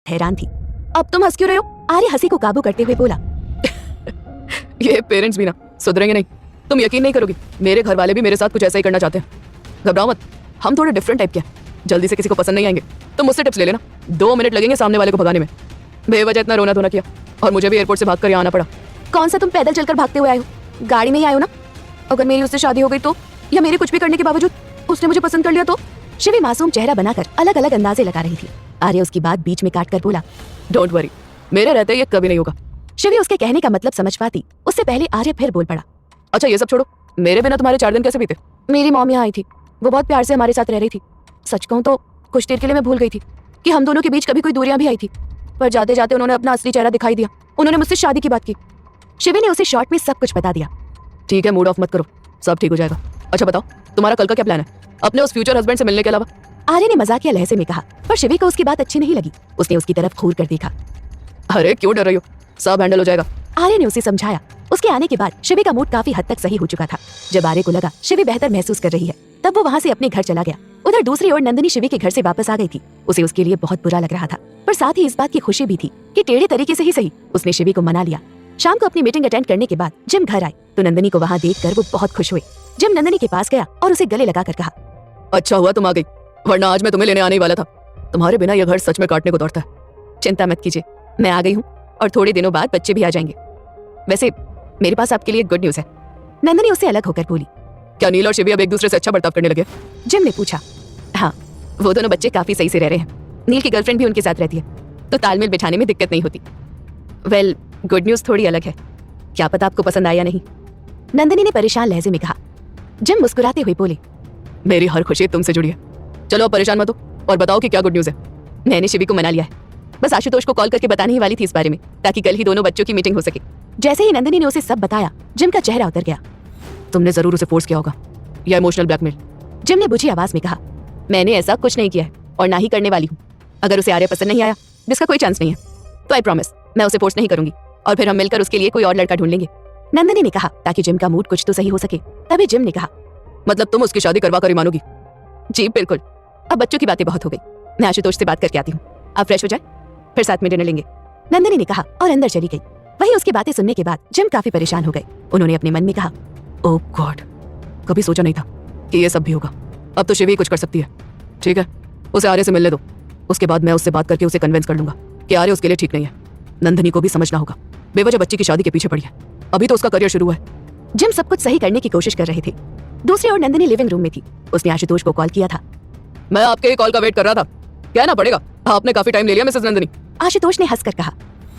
हैरान थी। अब तुम हंस क्यों रहे हो? आर्य हंसी को काबू करते हुए बोला। ये पेरेंट्स भी ना सुधरेंगे नहीं। तुम यकीन नहीं करोगी, मेरे घर वाले भी मेरे साथ कुछ ऐसा ही करना चाहते हैं। घबराओ मत, हम थोड़े डिफरेंट टाइप के हैं। जल्दी से किसी को पसंद नहीं आएंगे। तुम मुझसे टिप्स ले लेना, 2 मिनट लगेंगे सामने वाले को भगाने में। बेवजह इतना रोना धोना किया और मुझे भी एयरपोर्ट से भाग कर यहाँ आना पड़ा। कौन सा तुम पैदल चलकर भागते हुए आए हो? गाड़ी में ही आए हो ना? अगर मेरी उससे शादी हो गई तो, या मेरे कुछ भी करने के बावजूद उसने मुझे पसंद कर लिया तो? शिवी मासूम चेहरा बनाकर अलग अलग अंदाजे लगा रही थी। आर्य उसकी बात बीच में काट कर बोला, डोंट वरी, मेरे रहते ये कभी नहीं होगा। शिवी उसके कहने का मतलब समझ पाती उससे पहले आर्य फिर बोल पड़ा, अच्छा ये सब छोड़ो, मेरे बिना तुम्हारे 4 दिन कैसे बीते? मेरी मॉम यहाँ आई थी। वो बहुत प्यार से हमारे साथ रह रही थी। सच कहूँ तो कुछ देर के लिए मैं भूल गई थी कि हम दोनों के बीच कभी कोई दूरियां भी आई थी, पर जाते जाते उन्होंने अपना असली चेहरा दिखाई दिया। उन्होंने मुझसे शादी की बात की। शिवी ने उसे शॉर्ट में सब कुछ बता दिया। ठीक है, मूड ऑफ मत करो, सब ठीक हो जाएगा। अच्छा बताओ, तुम्हारा कल का क्या प्लान है अपने उस फ्यूचर हस्बैंड से मिलने के अलावा? आर्य ने मजाकिया लहजे में कहा, पर शिवी को उसकी बात अच्छी नहीं लगी। उसने उसकी तरफ घूर कर देखा। अरे क्यों डर रही हो, सब हैंडल हो जाएगा। आर्य ने उसे समझाया। उसके आने के बाद शिवी का मूड काफी हद तक सही हो चुका था। जब आर्य को लगा शिवी बेहतर महसूस कर रही है, तब वो वहाँ से अपने घर चला गया। उधर दूसरी ओर नंदिनी शिवी के घर से वापस आ गई थी। उसे उसके लिए बहुत बुरा लग रहा था, पर साथ ही इस बात की खुशी भी थी कि टेढ़े तरीके से ही सही उसने शिवी को मना लिया। शाम को अपनी मीटिंग अटेंड करने के बाद जिम घर आए तो नंदिनी को वहाँ देखकर वो बहुत खुश हुए। जिम नंदिनी के पास गया और उसे गले लगाकर कहा, अच्छा हुआ तुम आ गई, वरना आज मैं तुम्हें लेने आने ही वाला था। तुम्हारे बिना यह घर सच में काटने को दौड़ता है। चिंता मत कीजिए, मैं आ गई हूँ और थोड़े दिनों बाद बच्चे भी आ जाएंगे। वैसे मेरे पास आपके लिए गुड न्यूज है। नंदिनी उससे अलग होकर बोली। क्या नील और शिवी अब एक दूसरे से अच्छा बर्ताव करने लगे? जिम ने पूछा। हाँ, वो दोनों बच्चे काफी सही से रह रहे हैं। नील की गर्लफ्रेंड भी उनके साथ रहती है, तो तालमेल बिठाने में दिक्कत नहीं होती। वेल, गुड न्यूज थोड़ी अलग है। क्या पता आपको पसंद आया नहीं? नंदिनी ने परेशान लहजे में कहा। जिम मुस्कुराते हुए बोले, मेरी हर खुशी तुमसे जुड़ी है। चलो अब परेशान मत हो और बताओ कि क्या गुड न्यूज है। मैंने शिवी को मना लिया है। बस आशुतोष को कॉल करके बताने ही वाली थी इस बारे में, ताकि कल ही दोनों बच्चों की मीटिंग हो सके। जैसे ही नंदिनी ने उसे सब बताया, जिम का चेहरा उतर गया। तुमने जरूर उसे फोर्स किया होगा, या इमोशनल ब्लैकमेल? जिम ने बुझी आवाज में कहा, मैंने ऐसा कुछ नहीं किया है और ना ही करने वाली हूँ। अगर उसे आर्य पसंद नहीं आया, जिसका कोई चांस नहीं है, तो आई प्रॉमिस मैं उसे फोर्स नहीं करूंगी और फिर हम मिलकर उसके लिए कोई और लड़का ढूंढ लेंगे। नंदिनी ने कहा, ताकि जिम का मूड कुछ तो सही हो सके। तभी जिम ने कहा, मतलब तुम उसकी शादी करवा कर ही मानोगी? जी बिल्कुल। अब बच्चों की बातें बहुत हो गई, मैं आशुतोष से बात करके आती हूँ। आप फ्रेश हो जाए, फिर साथ में डिनर लेंगे। नंदिनी ने कहा और अंदर चली गई। वहीं उसकी बातें सुनने के बाद जिम काफी परेशान हो गए। उन्होंने अपने मन में कहा, ओह गॉड, कभी सोचा नहीं था कि ये सब भी होगा। अब तो शिवी कुछ कर सकती है। ठीक है, उसे आर्य से मिलने दो, उसके बाद मैं उससे बात करके उसे कन्विंस कर लूंगा कि आर्य उसके लिए ठीक नहीं है। नंदिनी को भी समझना होगा, बेवजह बच्ची की शादी के पीछे पड़ी है। अभी तो उसका करियर शुरू है। जिम सब कुछ सही करने की कोशिश कर रहे थे। दूसरी ओर नंदिनी लिविंग रूम में थी। उसने आशुतोष को कॉल किया था। मैं आपके ही कॉल का वेट कर रहा था, कहना पड़ेगा आपने काफी टाइम ले लिया मिसेस नंदिनी। आशुतोष ने हंसकर कहा,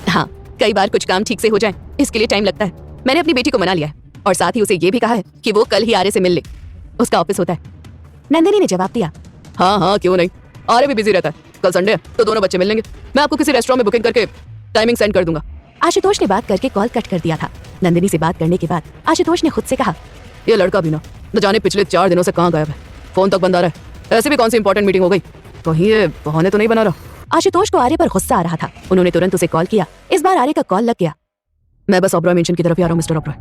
हाँ, कई बार कुछ काम ठीक से हो जाए इसके लिए टाइम लगता है। मैंने अपनी बेटी को मना लिया है और साथ ही उसे ये भी कहा है कि वो कल ही आर्य से मिल ले, उसका ऑफिस होता है। नंदिनी ने जवाब दिया, हाँ हाँ क्यों नहीं, आर्य भी बिजी रहता है। कल संडे है तो दोनों बच्चे मिल लेंगे। मैं आपको किसी रेस्टोरेंट में बुकिंग करके टाइमिंग सेंड कर दूंगा। आशुतोष ने बात करके कॉल कट कर दिया था। नंदिनी से बात करने के बाद आशुतोष ने खुद से कहा, ये लड़का भी ना जाने पिछले 4 दिनों से कहाँ गायब है, फोन तक बंद आ रहा है। ऐसे भी कौन सी इंपॉर्टेंट मीटिंग हो गई, कहीं ये बहाने तो नहीं बना रहा? आशुतोष को आर्य पर गुस्सा आ रहा था। उन्होंने तुरंत उसे कॉल किया। इस बार आर्य का कॉल लग गया। मैं बस ओबरॉय मेंशन की तरफ ही आ रहा हूँ मिस्टर ओबरॉय,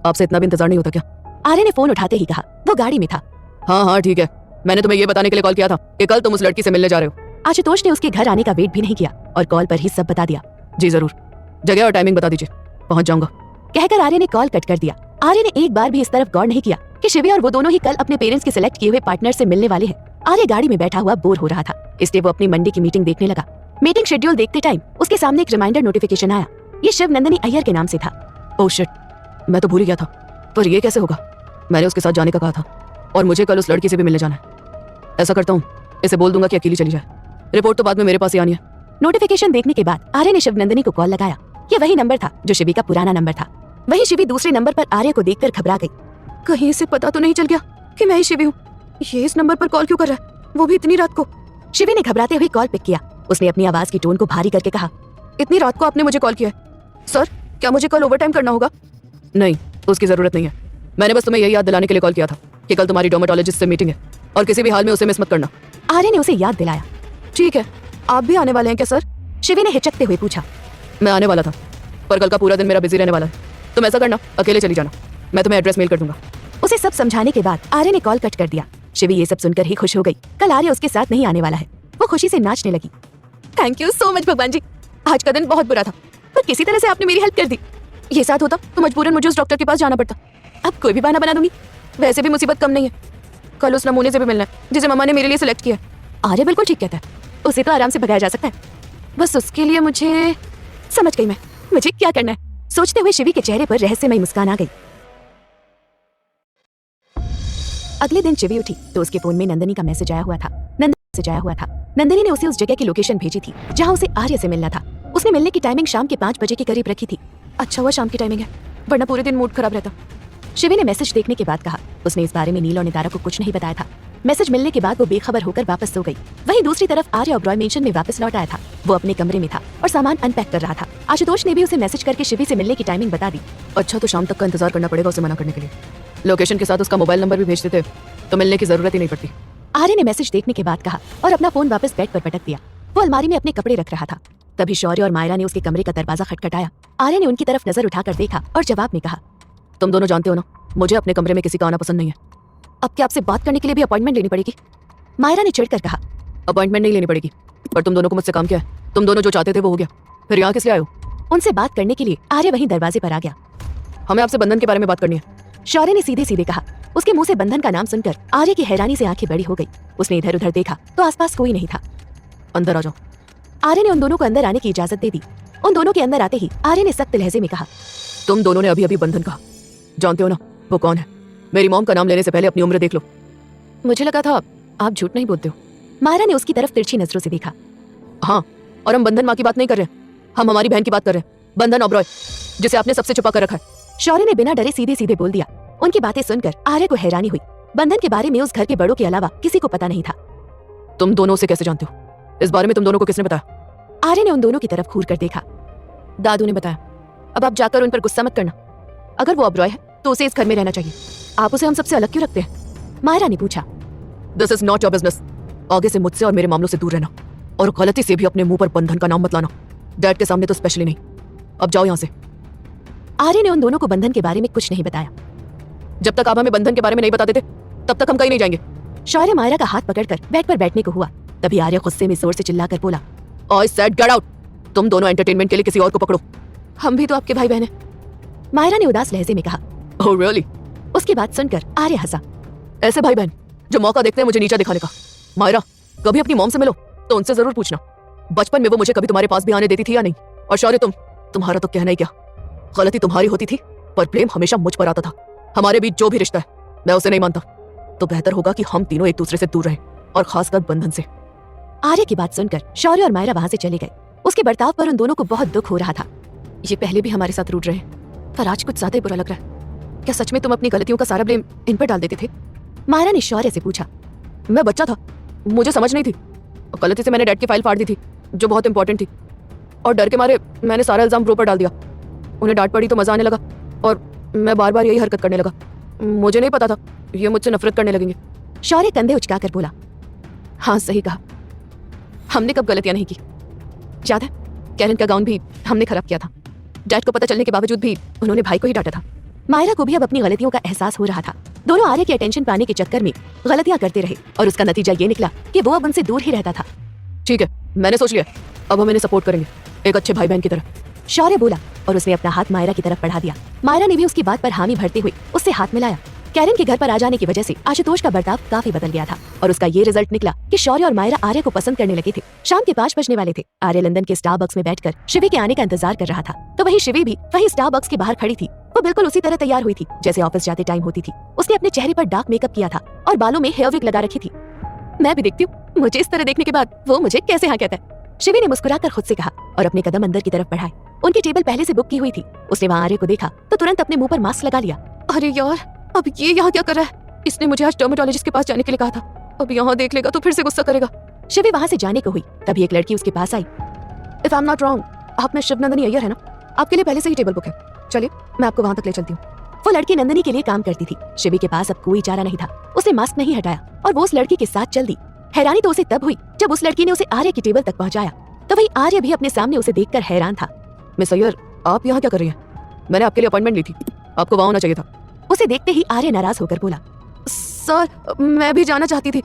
आपसे इतना भी इंतजार नहीं होता क्या? आर्य ने फोन उठाते ही कहा। वो गाड़ी में था। हाँ हाँ ठीक है, मैंने तुम्हें ये बताने के लिए कॉल किया था कि कल तुम उस लड़की से मिलने जा रहे हो। आशुतोष ने उसके घर आने का वेट भी नहीं किया और कॉल पर ही सब बता दिया। जी जरूर, जगह और टाइमिंग बता दीजिए, पहुंच जाऊंगा। कहकर आर्य ने कॉल कट कर दिया। आर्य ने एक बार भी इस तरफ गौर नहीं किया कि शिवी और वो दोनों ही कल अपने पेरेंट्स के सिलेक्ट किए हुए पार्टनर से मिलने वाले हैं। आर्य गाड़ी में बैठा हुआ बोर हो रहा था, इसलिए वो अपनी मंडे की मीटिंग देखने लगा। मीटिंग शेड्यूल देखते टाइम उसके सामने एक रिमाइंडर नोटिफिकेशन आया। ये शिव नंदिनी अय्यर के नाम से था। ओह शिट, मैं तो भूल ही गया था। पर ये कैसे होगा? मैंने उसके साथ जाने का कहा था और मुझे कल उस लड़की से भी मिलने जाना है। ऐसा करता हूँ, इसे बोल दूंगा कि अकेली चली जाए। रिपोर्ट तो बाद में मेरे पास ही आनी है। नोटिफिकेशन देखने के बाद आर्य ने शिव नंदिनी को कॉल लगाया। ये वही नंबर था जो शिवी का पुराना नंबर था। वहीं शिवी दूसरे नंबर पर आर्य को देखकर घबरा गई। कहीं इसे पता तो नहीं चल गया कि मैं ही शिवी हूँ? ये इस नंबर पर कॉल क्यों कर रहा है, वो भी इतनी रात को? शिवी ने घबराते हुए कॉल पिक किया। उसने अपनी आवाज की टोन को भारी करके कहा, इतनी रात को आपने मुझे कॉल किया है? सर, क्या मुझे कल ओवरटाइम करना होगा? नहीं, उसकी जरूरत नहीं है। मैंने बस तुम्हें यही याद दिलाने के लिए कॉल किया था कि कल तुम्हारी डर्मेटोलॉजिस्ट से मीटिंग है और किसी भी हाल में उसे मिस मत करना। आर्य ने उसे याद दिलाया। ठीक है, आप भी आने वाले हैं क्या सर? शिवी ने हिचकते हुए पूछा। मैं आने वाला था, पर कल का पूरा दिन मेरा बिजी रहने वाला है। तुम ऐसा करना, अकेले चली जाना, मैं तुम्हें एड्रेस मेल कर दूंगा। उसे सब समझाने के बाद आर्य ने कॉल कट कर दिया। शिवी ये सब सुनकर ही खुश हो गई। कल आर्य उसके साथ नहीं आने वाला है। वो खुशी से नाचने लगी। थैंक यू सो मच भगवान जी। आज का दिन बहुत बुरा था, पर किसी तरह से आपने मेरी हेल्प कर दी। ये साथ होता तो मजबूरन मुझे उस डॉक्टर के पास जाना पड़ता। अब कोई भी बहाना बना दूंगी। वैसे भी मुसीबत कम नहीं है, कल उस नमूने से भी मिलना है जिसे मम्मा ने मेरे लिए सिलेक्ट किया। आर्य बिल्कुल ठीक कहता है, उसे तो आराम से भगाया जा सकता है। बस उसके लिए मुझे समझ गई मैं, मुझे क्या करना है। सोचते हुए शिवी के चेहरे पर रहस्यमय मुस्कान आ गई। अगले दिन शिवी उठी तो उसके फोन में नंदिनी का मैसेज आया हुआ था। नंदिनी ने उसे उस जगह की लोकेशन भेजी थी जहां उसे आर्य से मिलना था। उसने मिलने की टाइमिंग शाम के 5 बजे के करीब रखी थी। अच्छा हुआ शाम की टाइमिंग है, वरना पूरे दिन मूड खराब रहता। शिवी ने मैसेज देखने के बाद कहा उसने इस बारे में नील और नितारा को कुछ नहीं बताया था। मैसेज मिलने के बाद वो बेखबर होकर वापस सो गई। वहीं दूसरी तरफ आर्य ओबरॉय मेंशन में वापस लौट आया था। वो अपने कमरे में था और सामान अनपैक कर रहा था। आशुतोष ने भी उसे मैसेज करके शिवी से मिलने की टाइमिंग बता दी। अच्छा, तो शाम तक का इंतजार करना पड़ेगा उसे मना करने के लिए। लोकेशन के साथ उसका मोबाइल नंबर भी भेज देते तो मिलने की जरूरत ही नहीं पड़ती। आर्य ने मैसेज देखने के बाद कहा और अपना फोन वापस बेड पर पटक दिया। वो अलमारी में अपने कपड़े रख रहा था। तभी शौर्य और मायरा ने उसके कमरे का दरवाजा खटखटाया। आर्य ने उनकी तरफ नजर उठाकर देखा और जवाब में कहा, तुम दोनों जानते हो ना, मुझे अपने कमरे में किसी का आना पसंद नहीं है। अब क्या आपसे बात करने के लिए भी अपॉइंटमेंट लेनी पड़ेगी? मायरा ने चिढ़कर कहा। अपॉइंटमेंट नहीं लेनी पड़ेगी, पर तुम दोनों को मुझसे काम क्या है? तुम दोनों जो चाहते थे वो हो गया, फिर यहाँ किस लिए आए हो? उनसे बात करने के लिए आर्य वहीं दरवाजे पर आ गया। हमें आपसे बंधन के बारे में बात करनी है। शौर्य ने सीधे सीधे कहा। उसके मुंह से बंधन का नाम सुनकर आर्य की हैरानी से आंखें बड़ी हो गई। उसने इधर उधर देखा तो आसपास कोई नहीं था। अंदर आ जाओ। आर्य ने उन दोनों को अंदर आने की इजाजत दे दी। उन दोनों के अंदर आते ही आर्य ने सख्त लहजे में कहा, तुम दोनों ने अभी अभी बंधन कहा, जानते हो ना वो कौन है? मेरी मॉम का नाम लेने से पहले अपनी उम्र देख लो। मुझे लगा था आप झूठ नहीं बोलते हो। मायरा ने उसकी तरफ तिरछी नजरों से देखा। हाँ, और हम बंधन माँ की बात नहीं कर रहे, हम हमारी बहन की बात कर रहे हैं, बंधन ओबरॉय, जिसे आपने सबसे छुपा कर रखा है। शौर्य ने बिना डरे सीधे सीधे बोल दिया। उनकी बातें सुनकर आर्य को हैरानी हुई। बंधन के बारे में उस घर के बड़ों के अलावा किसी को पता नहीं था। तुम दोनों उसे कैसे जानते हो? इस बारे में तुम दोनों को किसने बताया? आर्य ने उन दोनों की तरफ घूर कर देखा। दादू ने बताया। अब आप जाकर उन पर गुस्सा मत करना। अगर वो ओबरॉय है तो उसे इस घर में रहना चाहिए। आप उसे हम सबसे अलग क्यों रखते हैं? मायरा ने पूछा। This is not your business. आगे से मुझसे और मेरे मामलों से दूर रहना, और गलती से भी अपने मुंह पर बंधन का नाम मत लाना। डैड के सामने तो स्पेशली नहीं। अब जाओ यहाँ से। आर्य ने उन दोनों को बंधन के बारे में कुछ नहीं बताया। जब तक आप हमें बंधन के बारे में नहीं बताते थे तब तक हम कहीं नहीं जाएंगे। शौर्य मायरा का हाथ पकड़कर बेड पर बैठने को हुआ। तभी आर्य गुस्से में जोर से चिल्लाकर बोला, आई सेड गेट आउट। तुम दोनों एंटरटेनमेंट के लिए किसी और को पकड़ो। हम भी तो आपके भाई बहन हैं। मायरा ने उदास लहजे में कहा। Oh really? उसकी बात सुनकर आर्य हंसा। ऐसे भाई बहन जो मौका देखते हैं मुझे नीचा दिखाने का। मायरा, कभी अपनी मॉम से मिलो तो उनसे जरूर पूछना, बचपन में वो मुझे कभी तुम्हारे पास भी आने देती थी या नहीं। और शौर्य, तुम्हारा तो कहना ही क्या, गलती तुम्हारी होती थी पर ब्लेम हमेशा मुझ पर आता था। हमारे बीच जो भी रिश्ता है मैं उसे नहीं मानता, तो बेहतर होगा कि हम तीनों एक दूसरे से दूर रहें, और खासकर बंधन से। आर्य की बात सुनकर शौर्य और मायरा वहां से चले गए। उसके बर्ताव पर उन दोनों को बहुत दुख हो रहा था। ये पहले भी हमारे साथ रूठ रहे हैं, पर आज कुछ ज्यादा ही बुरा लग रहा है। क्या सच में तुम अपनी गलतियों का सारा ब्लेम इन पर डाल देते थे? मायरा ने शौर्य से पूछा। मैं बच्चा था, मुझे समझ नहीं थी, और गलती से मैंने डैड की फाइल फाड़ दी थी जो बहुत इंपॉर्टेंट थी, और डर के मारे मैंने सारा इल्जाम ब्रो पर डाल दिया। उन्हें डांट पड़ी तो मजा आने लगा, और मैं बार बार यही हरकत करने लगा। मुझे नहीं पता था ये मुझसे नफरत करने लगेंगे। शौर्य कंधे उचकाकर बोला। हाँ सही कहा, हमने कब गलतियां नहीं की। याद है कैरन का गाउन भी हमने खराब किया था। डैड को पता चलने के बावजूद भी उन्होंने भाई को ही डांटा था। मायरा को भी अब अपनी गलतियों का एहसास हो रहा था। दोनों आर्य की अटेंशन पाने के चक्कर में गलतियां करते रहे, और उसका नतीजा ये निकला कि वो अब उनसे दूर ही रहता था। ठीक है, मैंने सोच लिया, अब हम इन्हें सपोर्ट करेंगे एक अच्छे भाई बहन की तरह। शौर्य बोला और उसने अपना हाथ मायरा की तरफ बढ़ा दिया। मायरा ने भी उसकी बात पर हामी भरते हुए उससे हाथ मिलाया। कैरन के घर पर आ जाने की वजह से आशुतोष का बर्ताव काफी बदल गया था, और उसका ये रिजल्ट निकला कि शौर्य और मायरा आर्य को पसंद करने लगे थे। शाम के 5 बजने वाले थे। आर्य लंदन के स्टारबक्स में बैठकर शिवी के आने का इंतजार कर रहा था, तो वही शिवी भी वही स्टारबक्स के बाहर खड़ी थी। वो बिल्कुल उसी तरह तैयार हुई थी जैसे ऑफिस जाते टाइम होती थी। उसने अपने चेहरे पर डार्क मेकअप किया था और बालों में हेयर विग लगा रखी थी। मैं भी देखती हूँ मुझे इस तरह देखने के बाद वो मुझे कैसे हाँ कहता है, शिवी ने मुस्कुराकर खुद से कहा और अपने कदम अंदर की तरफ बढ़ाए। उनकी टेबल पहले से बुक की हुई थी। उसने वहाँ आर्य को देखा तो तुरंत अपने मुंह पर मास्क लगा लिया। अरे यार, अब ये यहाँ क्या कर रहा है? इसने मुझे आज डर्मेटोलॉजिस्ट के पास जाने के लिए कहा था, अब यहाँ देख लेगा तो फिर से गुस्सा करेगा। शिवी वहाँ से जाने को हुई, तभी एक लड़की उसके पास आई। If I am not wrong, आप में शिवनंदिनी अय्यर है ना? आपके लिए पहले से ही टेबल बुक है, चलिए मैं आपको वहाँ तक ले चलती हूँ। वो लड़की नंदिनी के लिए काम करती थी। शिवी के पास अब कोई चारा नहीं था। उसने मास्क नहीं हटाया और वो उस लड़की के साथ चल दी। हैरानी तो उसे तब हुई जब उस लड़की ने उसे आर्य की टेबल तक पहुंचाया, तो वही आर्य भी अपने सामने उसे देखकर हैरान था। मिस अय्यर, आप यहाँ क्या कर रही हैं? मैंने आपके लिए अपॉइंटमेंट ली थी, आपको वहाँ होना चाहिए था। उसे देखते ही आर्य नाराज होकर बोला, सर मैं भी जाना चाहती थी,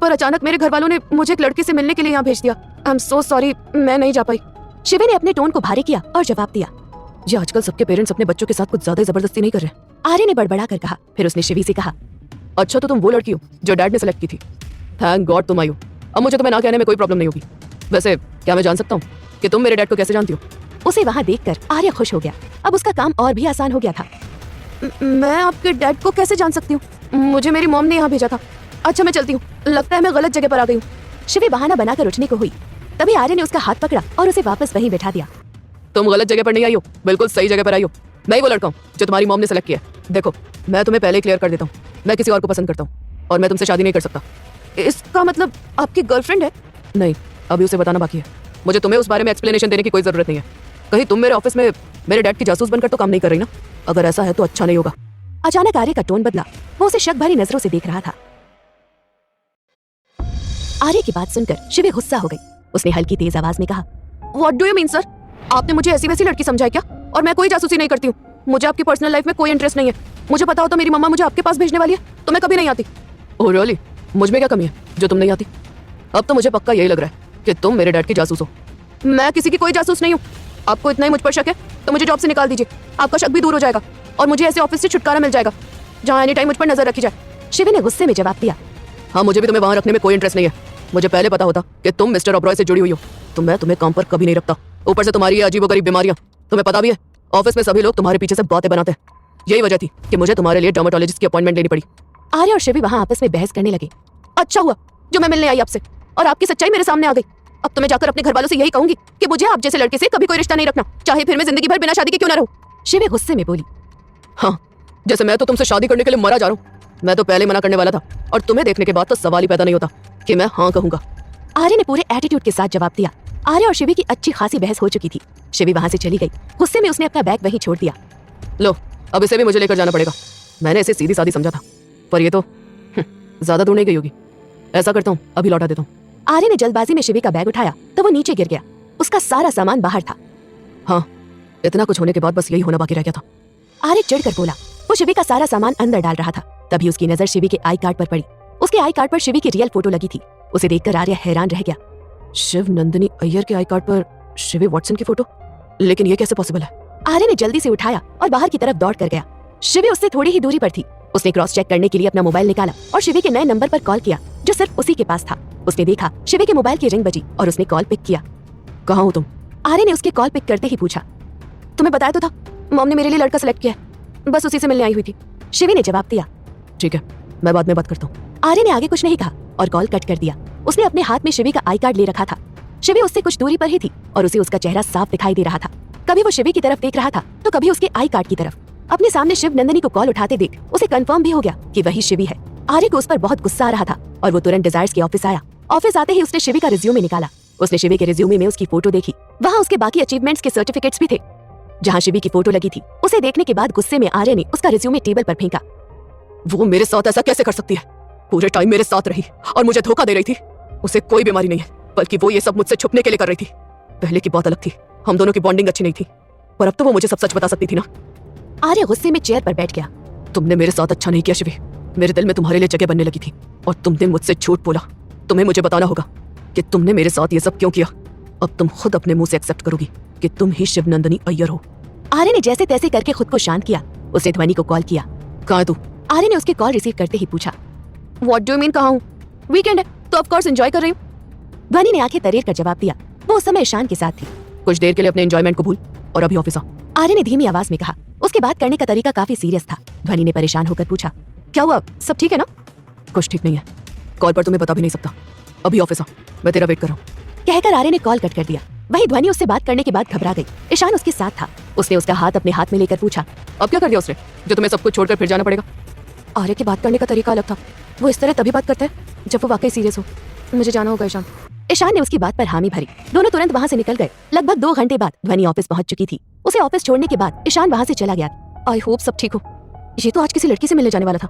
पर अचानक मेरे घर वालों ने मुझे एक लड़के से मिलने के लिए यहाँ भेज दिया। आई एम सो सॉरी, मैं नहीं जा पाई। शिवी ने अपने टोन को भारी किया और जवाब दिया। ये आजकल सबके पेरेंट्स अपने बच्चों के साथ कुछ ज्यादा ही जबरदस्ती नहीं कर रहे। आर्य ने बड़बड़ा कर कहा। फिर उसने शिवी से कहा, अच्छा तो तुम वो लड़की हो जो डैड ने सेलेक्ट की थी। थैंक गॉड तुम आई हो। अब मुझे तुम्हें ना कहने में कोई प्रॉब्लम नहीं होगी। वैसे क्या मैं जान सकता हूँ कि तुम मेरे डैड को कैसे जानती हो? उसे वहां देखकर आर्य खुश हो गया। अब उसका काम और भी आसान हो गया था। मैं आपके डैड को कैसे जान सकती हूँ? मुझे मेरी मॉम ने यहाँ भेजा था। अच्छा मैं चलती हूँ, लगता है मैं गलत जगह पर आ गई हूँ। शिवी बहाना बनाकर उठने को हुई, तभी आर्य ने उसका हाथ पकड़ा और उसे वापस वहीं बैठा दिया। तुम गलत जगह पर नहीं आई हो, बिल्कुल सही जगह पर आई हो। मैं ही वो लड़का हूँ जो तुम्हारी मॉम ने सेलेक्ट किया है। देखो मैं तुम्हें पहले ही क्लियर कर देता हूँ, मैं किसी और को पसंद करता हूँ और मैं तुमसे शादी नहीं कर सकता। इसका मतलब आपकी गर्लफ्रेंड है? नहीं, अभी उसे बताना बाकी है। मुझे तुम्हें उस बारे में एक्सप्लेनेशन देने की कोई जरूरत नहीं है। कहीं तुम मेरे ऑफिस में मेरे डैड की जासूस बनकर तो काम नहीं कर रही ना? अगर ऐसा है तो अच्छा नहीं होगा। अचानक आर्य का टोन बदला, वो उसे शक भरी नजरों से देख रहा था। आर्य की बात सुनकर शिवी गुस्सा हो गई। उसने हल्की तेज आवाज में कहा, what do you mean sir? आपने मुझे ऐसी वैसी लड़की समझा है क्या? और मैं कोई जासूसी नहीं करती हूँ। मुझे आपकी पर्सनल लाइफ में कोई इंटरेस्ट नहीं है। मुझे पता हो तो मेरी मम्मा मुझे आपके पास भेजने वाली है तो मैं कभी नहीं आती। Oh really? मुझ में क्या कमी है जो तुम नहीं आती? अब तो मुझे पक्का यही लग रहा है कि तुम मेरे डैड की जासूस हो। मैं किसी की कोई जासूस नहीं हूँ। आपको इतना ही मुझ पर शक है तो मुझे जॉब से निकाल दीजिए। आपका शक भी दूर हो जाएगा और मुझे ऐसे ऑफिस से छुटकारा मिल जाएगा जहाँ एनी टाइम मुझ पर नजर रखी जाए। शिवी ने गुस्से में जवाब दिया। हाँ, मुझे भी तुम्हें वहाँ रखने में कोई इंटरेस्ट नहीं है। मुझे पहले पता होता कि तुम मिस्टर ओबरॉय से जुड़ी हुई हो तो मैं तुम्हें काम पर कभी नहीं रखता। ऊपर से तुम्हारी ये अजीबोगरीब बीमारियां, तुम्हें पता भी है ऑफिस में सभी लोग तुम्हारे पीछे से बातें बनाते हैं। यही वजह थी कि मुझे तुम्हारे लिए डर्मेटोलॉजिस्ट की अपॉइंटमेंट लेनी पड़ी। आर्य और शिवी वहां आपस में बहस करने लगे। अच्छा हुआ जो मैं मिलने आई आपसे और आपकी सच्चाई मेरे सामने आ गई। अब तो मैं जाकर अपने घर वालों से यही कहूंगी कि मुझे आप जैसे लड़के से कभी कोई रिश्ता नहीं रखना, चाहे फिर मैं जिंदगी भर बिना शादी के क्यों ना रहूं। शिवी गुस्से में बोली। हाँ, जैसे मैं तो तुमसे शादी करने के लिए मरा जा रहा हूँ। मैं तो पहले मना करने वाला था और तुम्हें देखने के बाद तो सवाल ही पैदा नहीं होता कि मैं हाँ कहूंगा। आर्य ने पूरे एटीट्यूड के साथ जवाब दिया। आर्य और शिवी की अच्छी खासी बहस हो चुकी थी। शिवी वहां से चली गई। गुस्से में उसने अपना बैग वहीं छोड़ दिया। लो, अब इसे भी मुझे लेकर जाना पड़ेगा। मैंने इसे सीधी सादी समझा था पर ये तो ज्यादा दूर नहीं गई होगी। ऐसा करता हूँ, अभी लौटा देता हूँ। आर्य ने जल्दबाजी में शिवी का बैग उठाया तो वो नीचे गिर गया। उसका सारा सामान बाहर था। हाँ, इतना कुछ होने के बाद बस यही होना बाकी रह गया था। आर्य चिढ़कर बोला। वो शिवी का सारा सामान अंदर डाल रहा था, तभी उसकी नजर शिवी के आई कार्ड पर पड़ी। उसके आई कार्ड पर शिवी की रियल फोटो लगी थी। उसे देखकर आर्य हैरान रह गया। शिव नंदिनी अय्यर के आई कार्ड पर शिवी वॉटसन की फोटो? लेकिन ये कैसे पॉसिबल है? आर्य ने जल्दी से उठाया और बाहर की तरफ दौड़ कर गया। शिवी उससे थोड़ी ही दूरी पर थी। उसने क्रॉस चेक करने के लिए अपना मोबाइल निकाला और शिवी के नए नंबर पर कॉल किया जो सिर्फ उसी के पास था। उसने देखा शिवी के मोबाइल की रिंग बजी और उसने कॉल पिक किया। कहाँ हो तुम? आर्य ने उसके कॉल पिक करते ही पूछा। तुम्हें बताया तो था, मॉम ने मेरे लिए लड़का सेलेक्ट किया है, बस उसी से मिलने आई हुई थी। शिवी ने जवाब दिया। ठीक है, मैं बाद में बात करता हूँ। आर्य ने आगे कुछ नहीं कहा और कॉल कट कर दिया। उसने अपने हाथ में शिवी का आई कार्ड ले रखा था। शिवी उससे कुछ दूरी पर ही थी और उसे उसका चेहरा साफ दिखाई दे रहा था। कभी वो शिवी की तरफ देख रहा था तो कभी उसके आई कार्ड की तरफ। अपने सामने शिव नंदिनी को कॉल उठाते देख उसे कंफर्म भी हो गया कि वही शिवी है। आर्य को उस पर बहुत गुस्सा आ रहा था और वो तुरंत डिजायर्स के ऑफिस आया। ऑफिस आते ही उसने शिवी का रिज्यूमे निकाला। उसने शिवी के रिज्यूमे में उसकी फोटो देखी। वहाँ उसके बाकी अचीवमेंट्स के सर्टिफिकेट्स भी थे जहाँ शिवी की फोटो लगी थी। उसे देखने के बाद गुस्से में आर्य ने उसका रिज्यूमे टेबल पर फेंका। वो मेरे साथ ऐसा कैसे कर सकती है? पूरे टाइम मेरे साथ रही और मुझे धोखा दे रही थी। उसे कोई बीमारी नहीं है, बल्कि वो ये सब मुझसे छुपने के लिए कर रही थी। पहले की बात अलग थी, हम दोनों की बॉन्डिंग अच्छी नहीं थी, पर अब तो वो मुझे सब सच बता सकती थी ना। आर्य गुस्से में चेयर पर बैठ गया। तुमने मेरे साथ अच्छा नहीं किया शिवी। मेरे दिल में तुम्हारे लिए जगह बनने लगी थी और तुमने मुझसे झूठ बोला। तुम्हें मुझे बताना होगा कि तुमने मेरे साथ ये सब क्यों किया। अब तुम खुद अपने मुंह से एक्सेप्ट करोगी कि तुम ही शिव नंदिनी अय्यर हो। आर्य ने जैसे तैसे करके खुद को शांत किया। उसने ध्वनि को कॉल किया। कहाँ है तू? आर्य ने उसके कॉल रिसीव करते ही पूछा। व्हाट डू यू मीन कहाँ हूँ? वीकेंड है तो ऑफ कोर्स एंजॉय कर रही हूँ। ध्वनि ने आंखें तरेर कर जवाब दिया। वो उस समय ईशान के साथ थी। कुछ देर के लिए अपने एंजॉयमेंट को भूल और अभी ऑफिस आ। आर्य ने धीमी आवाज में कहा। उसके बात करने का तरीका काफी सीरियस था। ध्वनि ने परेशान होकर पूछा, क्या हुआ? सब ठीक है ना? कुछ ठीक नहीं है, कॉल पर तुम्हें बता भी नहीं सकता। अभी ऑफिस आ, मैं तेरा वेट कर रहा हूँ। कहकर आर्य ने कॉल कट कर दिया। वही ध्वनि उससे बात करने के बाद घबरा गई। ईशान उसके साथ था। उसने उसका हाथ अपने हाथ में लेकर पूछा, अब क्या कर दिया उसने जो तुम्हें सब कुछ छोड़कर फिर जाना पड़ेगा? आर्य की बात करने का तरीका अलग था। वो इस तरह तभी बात करते हैं जब वो वाकई सीरियस हो। मुझे जाना होगा ईशान। ईशान ने उसकी बात पर हामी भरी। दोनों तुरंत वहां से निकल गए। लगभग 2 घंटे बाद ध्वनि ऑफिस पहुंच चुकी थी। उसे ऑफिस छोड़ने के बाद ईशान वहां से चला गया। आई होप सब ठीक हो। ये तो आज किसी लड़की से मिलने जाने वाला था,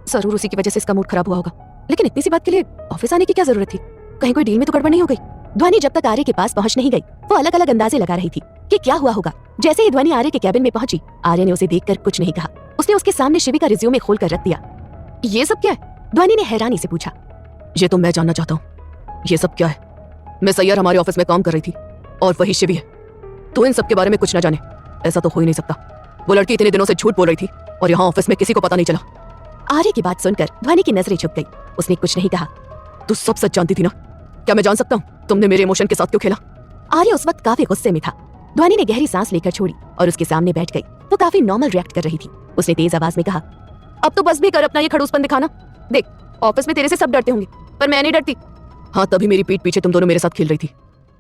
जरूर उसी की वजह से इसका मूड खराब हुआ होगा। लेकिन इतनी सी बात के लिए ऑफिस आने की क्या जरूरत थी? कहीं कोई डील में तो गड़बड़ नहीं हो गई? ध्वनि जब तक आर्य के पास पहुंच नहीं गई वो अलग अलग अंदाजे लगा रही थी कि क्या हुआ होगा। जैसे ही ध्वनि आर्य के कैबिन में पहुंची, आर्य ने उसे देखकर कुछ नहीं कहा। उसने उसके सामने शिवी का रिज्यूमे खोलकर रख दिया। ये सब क्या है? ध्वनि ने हैरानी से पूछा। ये तो मैं जानना चाहता हूँ, ये सब क्या है? मिस अय्यर हमारे ऑफिस में काम कर रही थी और वही शिवी है। तो इन सब के बारे में कुछ ना जाने, ऐसा तो हो ही नहीं सकता। वो लड़की इतने दिनों से झूठ बोल रही थी और यहाँ ऑफिस में किसी को पता नहीं चला। आर्य की बात सुनकर ध्वनि की नजरें झुक गई। उसने कुछ नहीं कहा। तू सब सच जानती थी ना? क्या मैं जान सकता हूँ तुमने मेरे इमोशन के साथ क्यों खेला? आर्य उस वक्त काफी गुस्से में था। ध्वनि ने गहरी सांस लेकर छोड़ी और उसके सामने बैठ गई। वो काफी नॉर्मल रिएक्ट कर रही थी। उसने तेज आवाज में कहा, अब तो बस भी कर अपना ये खड़ूसपन दिखाना। देख, ऑफिस में तेरे से सब डरते होंगे पर मैं नहीं डरती। हाँ, तभी मेरी पीठ पीछे तुम दोनों मेरे साथ खेल रही थी।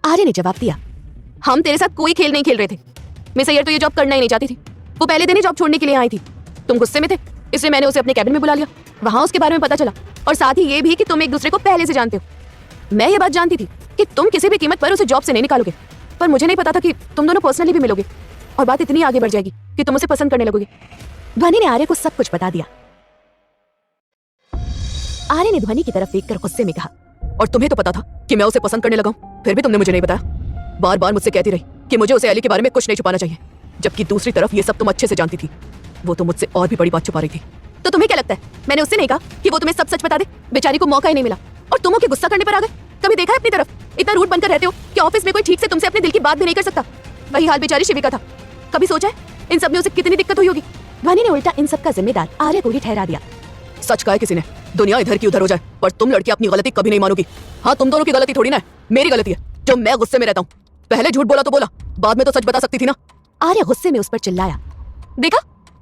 आर्य ने जवाब दिया, हम तेरे साथ कोई खेल नहीं खेल रहे थे। मिस अय्यर तो ये जॉब करना ही नहीं चाहती थी। वो पहले दिन ही जॉब छोड़ने के लिए आई थी। तुम गुस्से में थे, इसलिए मैंने उसे अपने कैबिन में बुला लिया। वहां उसके बारे में पता चला और साथ ही ये भी कि तुम एक दूसरे को पहले से जानते हो। मैं ये बात जानती थी कि तुम किसी भी कीमत पर उसे जॉब से नहीं निकालोगे, पर मुझे नहीं पता था कि तुम दोनों पर्सनली भी मिलोगे और बात इतनी आगे बढ़ जाएगी कि तुम उसे पसंद करने लगोगे। ध्वनि ने आर्य को सब कुछ बता दिया। आर्य ने ध्वनि की तरफ देखकर गुस्से में कहा, और तुम्हें तो पता था कि मैं उसे पसंद करने लगा हूं, फिर भी तुमने मुझे नहीं बताया। बार बार मुझसे कहती रही कि मुझे उसे एली के बारे में कुछ नहीं छुपाना चाहिए, जबकि दूसरी तरफ ये सब तुम अच्छे से जानती थी। वो तो मुझसे और भी बड़ी बात छुपा रही थी। तो तुम्हें क्या लगता है मैंने उससे नहीं कहा कि वो तुम्हें सब सच बता दे? बेचारी को मौका ही नहीं मिला और तुम के गुस्सा करने पर आ गए। कभी देखा है अपनी तरफ? इतना रूड बनकर रहते हो कि ऑफिस में कोई ठीक से तुमसे अपने दिल की बात भी नहीं कर सकता। वही हाल बेचारी शिविका था। कभी सोचा है इन सब में उसे कितनी दिक्कत हुई होगी? ध्वनि ने उल्टा इन सब का जिम्मेदार आर्य को ही ठहरा दिया। सच कहा है किसी ने, दुनिया इधर की उधर हो जाए पर तुम लड़की अपनी गलती कभी नहीं मानोगी। हाँ, तुम दोनों की गलती थोड़ी ना है, मेरी गलती है जो मैं गुस्से में रहता हूँ। पहले झूठ बोला तो बोला, बाद में तो सच बता सकती थी ना। आर्य गुस्से में उस पर चिल्लाया। देखा